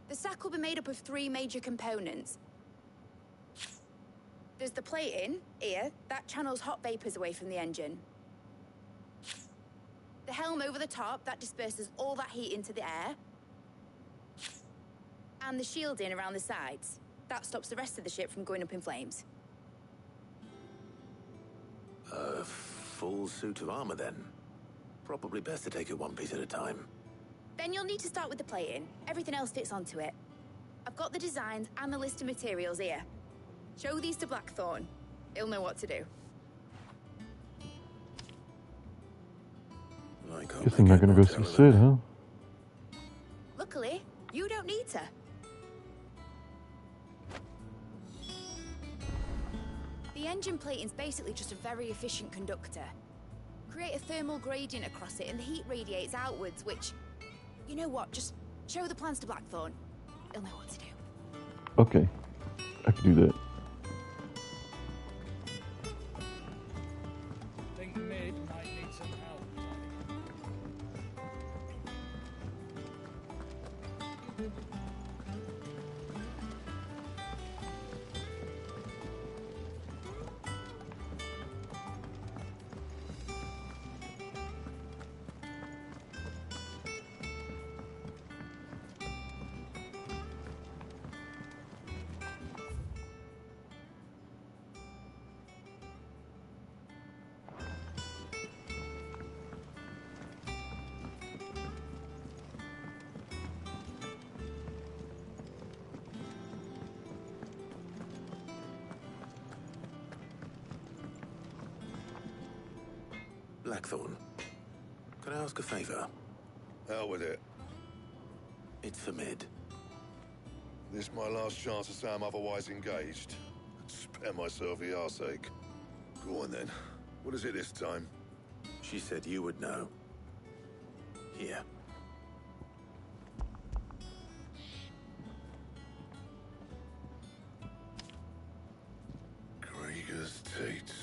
The stack will be made up of 3 major components. There's the plating, here, that channels hot vapors away from the engine. The helm over the top, that disperses all that heat into the air. And the shielding around the sides. That stops the rest of the ship from going up in flames. A full suit of armor, then. Probably best to take it one piece at a time. Then you'll need to start with the plating. Everything else fits onto it. I've got the designs and the list of materials here. Show these to Blackthorn. He'll know what to do. Guess I'm not gonna go see Sid, huh? Luckily, you don't need to. The engine plating's basically just a very efficient conductor. Create a thermal gradient across it and the heat radiates outwards, which... You know what, just show the plans to Blackthorn. He'll know what to do. Okay. I can do that. Think Mid might need some help. Blackthorn, can I ask a favor? Hell with it. It's for Mid. This my last chance to say I'm otherwise engaged. Spare myself the arseache. Go on then. What is it this time? She said you would know. Here. Krieger's Tates.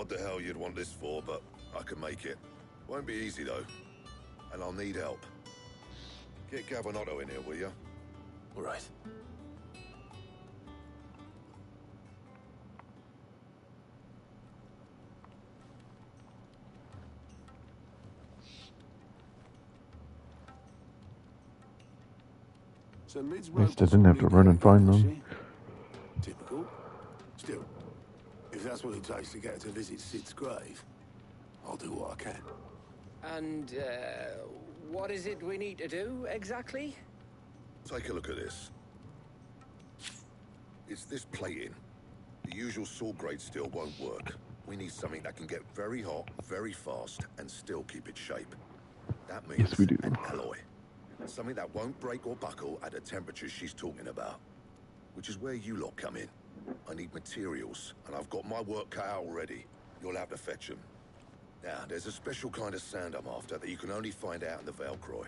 what the hell you'd want this for, but I can make it. Won't be easy, though. And I'll need help. Get Gav and Otto in here, will you? All right. So Mid's At least I didn't have to run and find them. Typical. Still, if that's what it takes to get her to visit Sid's grave, I'll do what I can. And, what is it we need to do, exactly? Take a look at this. It's this plating. The usual sword grade steel won't work. We need something that can get very hot, very fast, and still keep its shape. That means Yes, we do. an alloy. Something that won't break or buckle at the temperatures she's talking about. Which is where you lot come in. I need materials, and I've got my work cut out already. You'll have to fetch them. Now, there's a special kind of sand I'm after that you can only find out in the Velcroy.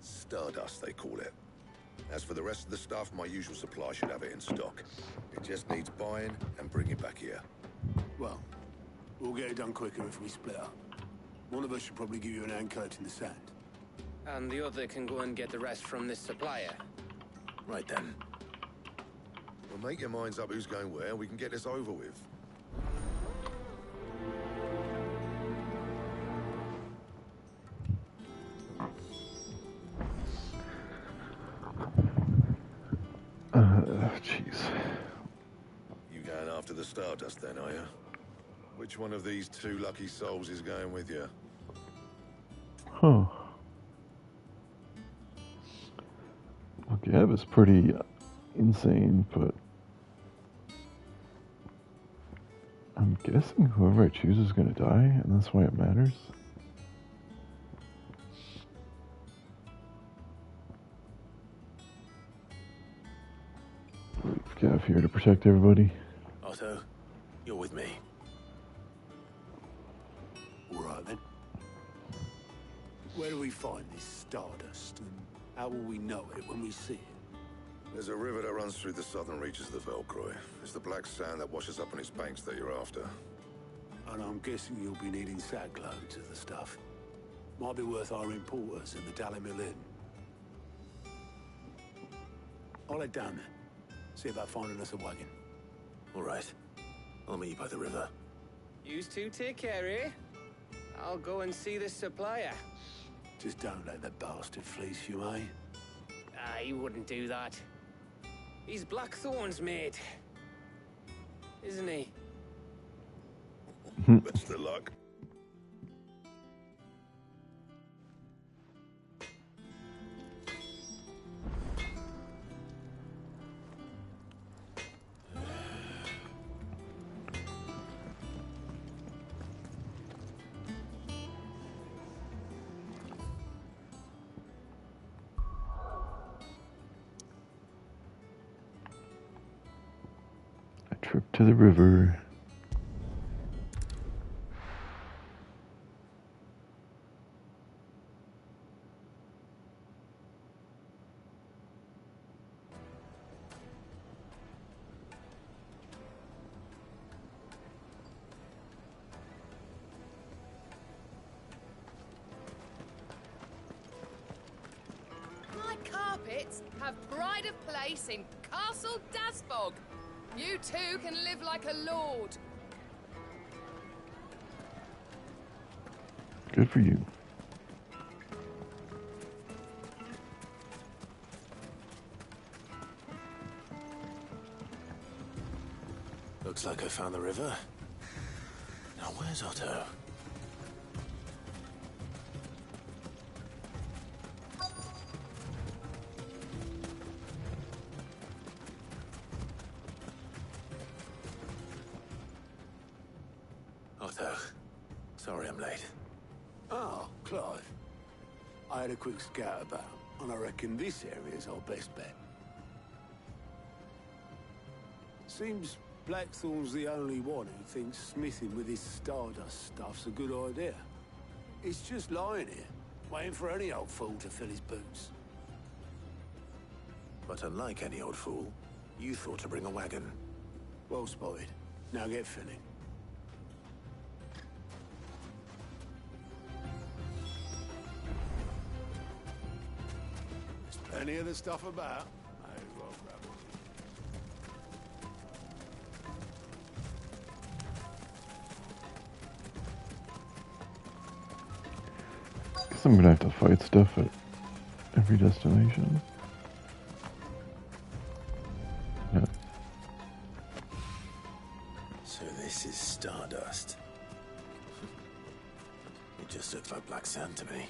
Stardust, they call it. As for the rest of the stuff, my usual supply should have it in stock. It just needs buying and bringing back here. Well, we'll get it done quicker if we split up. One of us should probably give you an hand collecting the sand. And the other can go and get the rest from this supplier. Right then. Well, make your minds up who's going where, and we can get this over with. Jeez. You going after the Stardust then, are you? Which one of these two lucky souls is going with you? Huh. Okay, that was pretty insane, but I'm guessing whoever I choose is going to die, and that's why it matters. Leave Gav here to protect everybody. Otto, you're with me. All right, then. Where do we find this Stardust, and how will we know it when we see it? There's a river that runs through the southern reaches of the Velcroy. It's the black sand that washes up on its banks that you're after. And I'm guessing you'll be needing sack loads of the stuff. Might be worth hiring porters in the Dalimil Inn. I'll head down there. See about finding us a wagon. All right. I'll meet you by the river. Yous two take care, eh? I'll go and see this supplier. Just don't let the bastard fleece you, eh? He wouldn't do that. He's Blackthorn's mate. Isn't he? Best of luck. A trip to the river. My carpets have pride of place in Castle Dasbog. You too can live like a lord. Good for you. Looks like I found the river. Now where's Otto? Otto, sorry I'm late. Oh, Clive. I had a quick scout about, and I reckon this area's our best bet. Seems Blackthorn's the only one who thinks smithing with his Stardust stuff's a good idea. It's just lying here, waiting for any old fool to fill his boots. But unlike any old fool, you thought to bring a wagon. Well spotted. Now get filling. Any of the stuff about? May as well grab it. Guess I'm gonna have to fight stuff at every destination. Yeah. So this is Stardust. It just looks like black sand to me.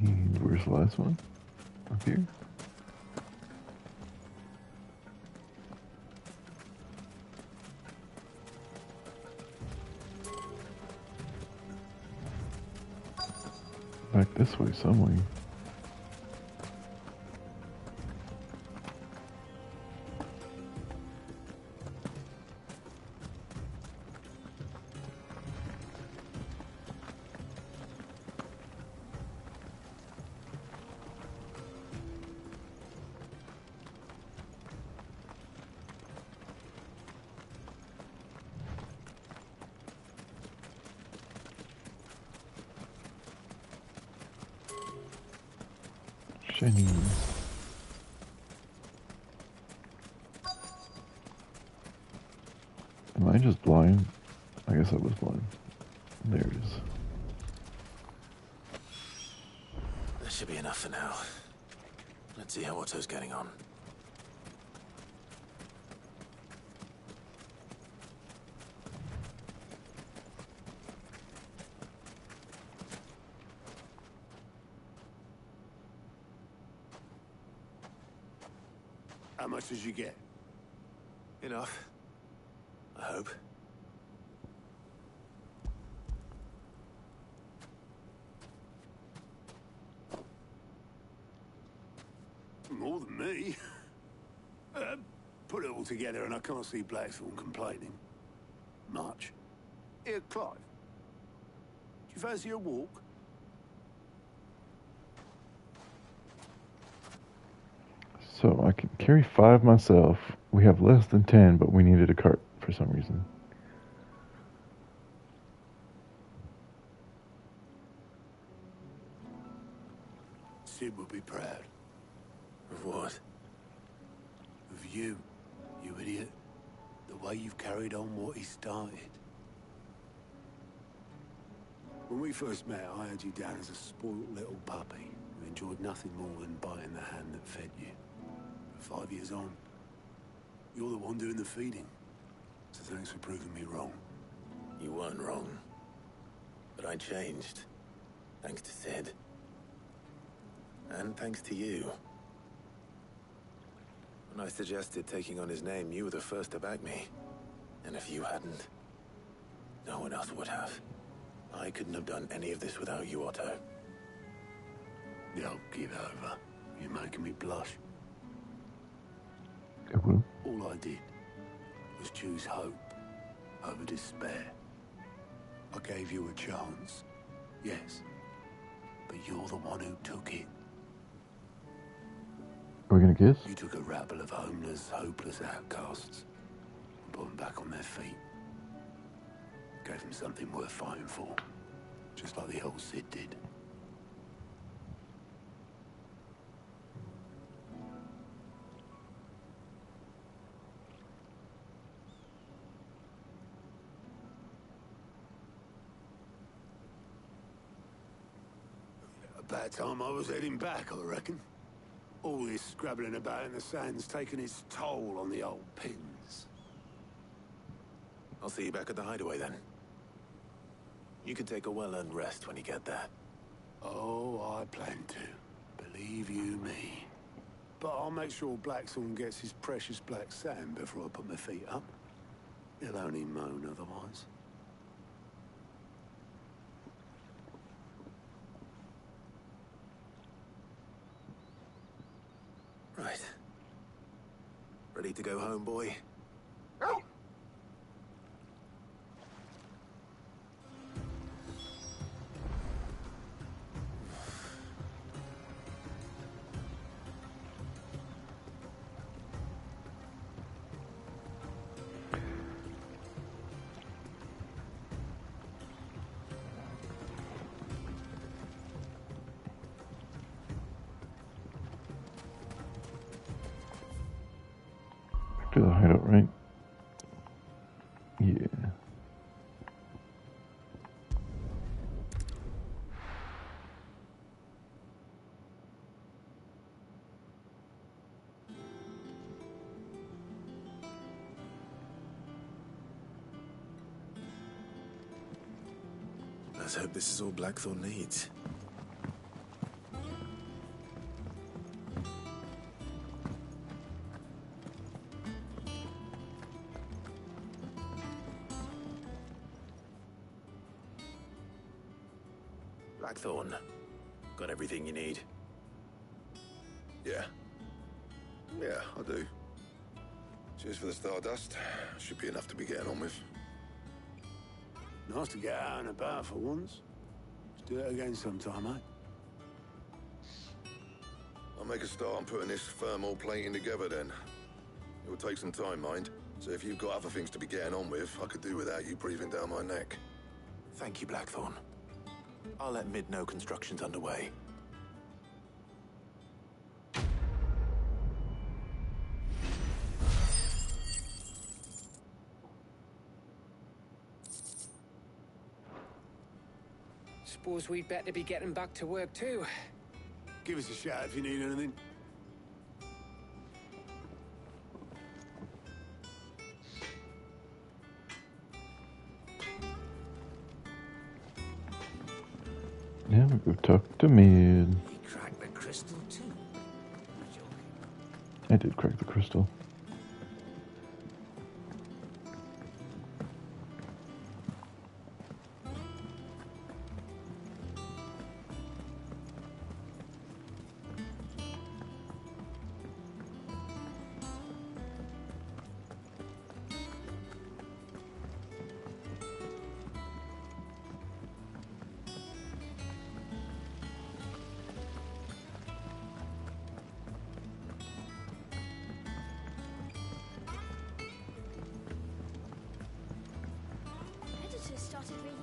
And where's the last one? Up here? Back this way some way. Shiny. Am I just blind? I guess I was blind. There it is. That should be enough for now. Let's see how Otto's getting on. How much did you get? Enough. I hope. More than me. Put it all together and I can't see Blackthorn complaining. Much. Here, Clive. Do you fancy a walk? So I can carry 5 myself. We have less than 10, but we needed a cart for some reason. Sid will be proud. Of what? Of you, you idiot. The way you've carried on what he started. When we first met, I had you down as a spoilt little puppy who enjoyed nothing more than biting the hand that fed you. But 5 years on, you're the one doing the feeding. So thanks for proving me wrong. You weren't wrong. But I changed. Thanks to Sid. And thanks to you. When I suggested taking on his name, you were the first to back me. And if you hadn't, no one else would have. I couldn't have done any of this without you, Otto. Don't give over. You're making me blush. It will. All I did was choose hope over despair. I gave you a chance, yes, but you're the one who took it. Are we gonna kiss? You took a rabble of homeless, hopeless outcasts and put them back on their feet. Gave them something worth fighting for, just like the old Sid did. About time I was heading back, I reckon. All this scrabbling about in the sand's taken its toll on the old pins. I'll see you back at the hideaway then. You can take a well-earned rest when you get there. Oh, I plan to. Believe you me. but I'll make sure Blackthorn gets his precious black satin before I put my feet up. He'll only moan otherwise. Right. Ready to go home, boy? To the hideout, right? Yeah. Let's hope this is all Blackthorn needs. Blackthorn, got everything you need? Yeah. Yeah, I do. Cheers for the stardust. Should be enough to be getting on with. Nice to get out and about for once. Let's do it again sometime, eh? I'll make a start on putting this thermal plating together then. It will take some time, mind. So if you've got other things to be getting on with, I could do without you breathing down my neck. Thank you, Blackthorn. I'll let Mid know construction's underway. Suppose we'd better be getting back to work too. Give us a shout if you need anything. Yeah, we go talk to Mid. He cracked the crystal too. I did crack the crystal. Editor started reading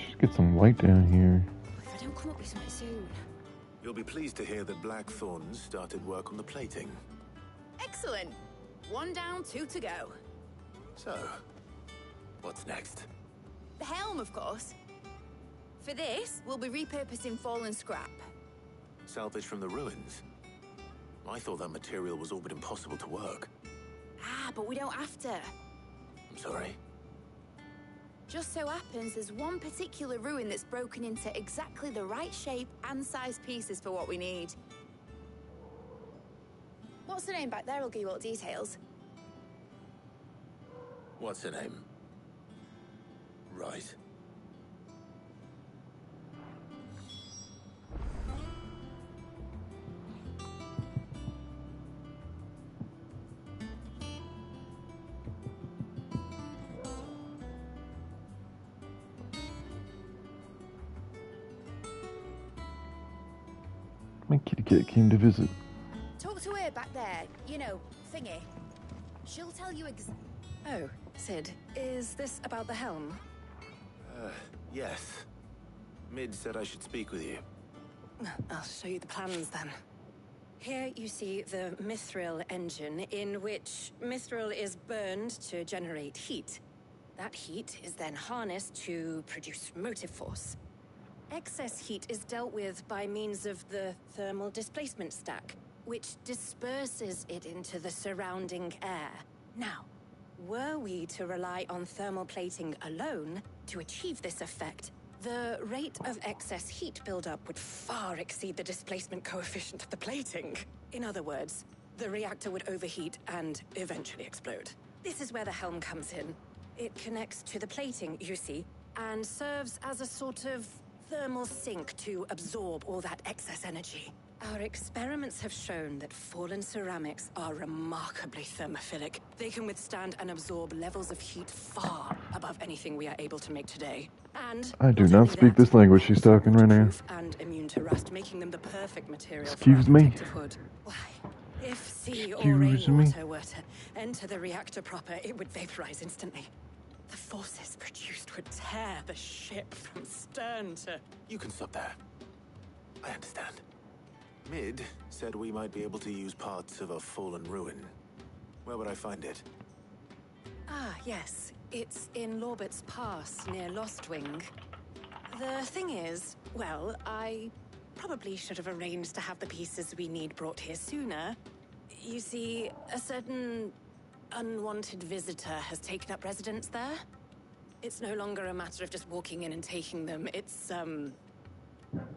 Should get some light down here. If I don't come up with something soon. You'll be pleased to hear that Blackthorn started work on the plating. Excellent. One down, two to go. So, what's next? The helm, of course. For this, we'll be repurposing fallen scrap. Salvage from the ruins? I thought that material was all but impossible to work. Ah, but we don't have to. I'm sorry. Just so happens there's one particular ruin that's broken into exactly the right shape and size pieces for what we need. What's the name back there? I'll give you all the details. What's her name? Right. My kitty cat came to visit. Talk to her back there. You know, thingy. She'll tell you Oh, Sid, is this about the helm? Yes. Mid said I should speak with you. I'll show you the plans then. Here you see the mithril engine, in which mithril is burned to generate heat. That heat is then harnessed to produce motive force. Excess heat is dealt with by means of the thermal displacement stack, which disperses it into the surrounding air. Now, were we to rely on thermal plating alone, To achieve this effect, the rate of excess heat buildup would far exceed the displacement coefficient of the plating. In other words, the reactor would overheat and eventually explode. This is where the helm comes in. It connects to the plating, you see, and serves as a sort of thermal sink to absorb all that excess energy. Our experiments have shown that fallen ceramics are remarkably thermophilic. They can withstand and absorb levels of heat far above anything we are able to make today. And I do not speak this language she's talking right now. and immune to rust, making them the perfect material Excuse for me? protective hood. Why, if sea or Excuse me? rainwater were to enter the reactor proper, it would vaporize instantly. The forces produced would tear the ship from stern to... You can stop there. I understand. Mid said we might be able to use parts of a fallen ruin. Where would I find it? Ah, yes. It's in Lorbert's Pass, near Lostwing. The thing is, well, I probably should have arranged to have the pieces we need brought here sooner. You see, a certain unwanted visitor has taken up residence there. It's no longer a matter of just walking in and taking them. It's,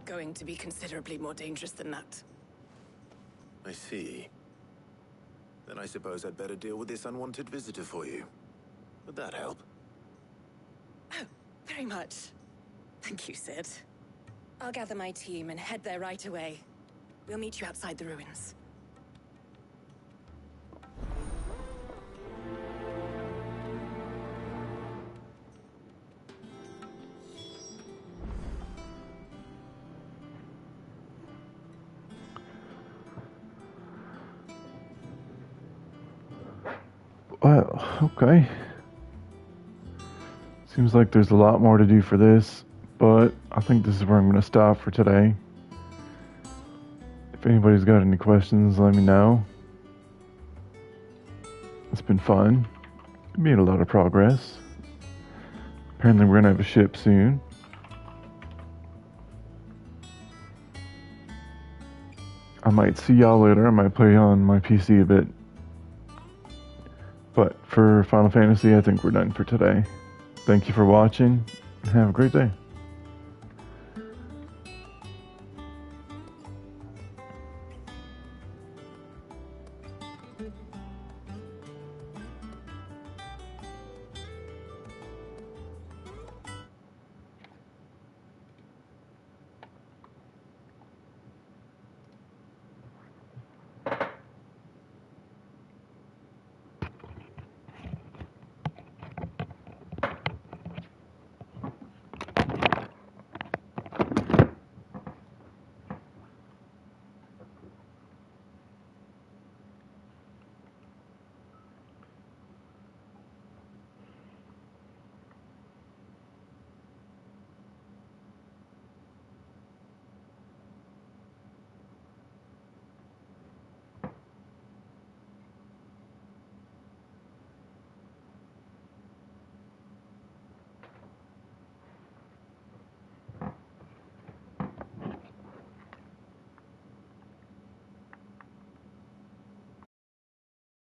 going to be considerably more dangerous than that. I see. Then I suppose I'd better deal with this unwanted visitor for you. Would that help? Oh, very much. Thank you, Sid. I'll gather my team and head there right away. We'll meet you outside the ruins. Well, okay. Seems like there's a lot more to do for this, but I think this is where I'm going to stop for today. If anybody's got any questions, let me know. It's been fun. We made a lot of progress. Apparently we're going to have a ship soon. I might see y'all later. I might play on my PC a bit. But for Final Fantasy, I think we're done for today. Thank you for watching, and have a great day.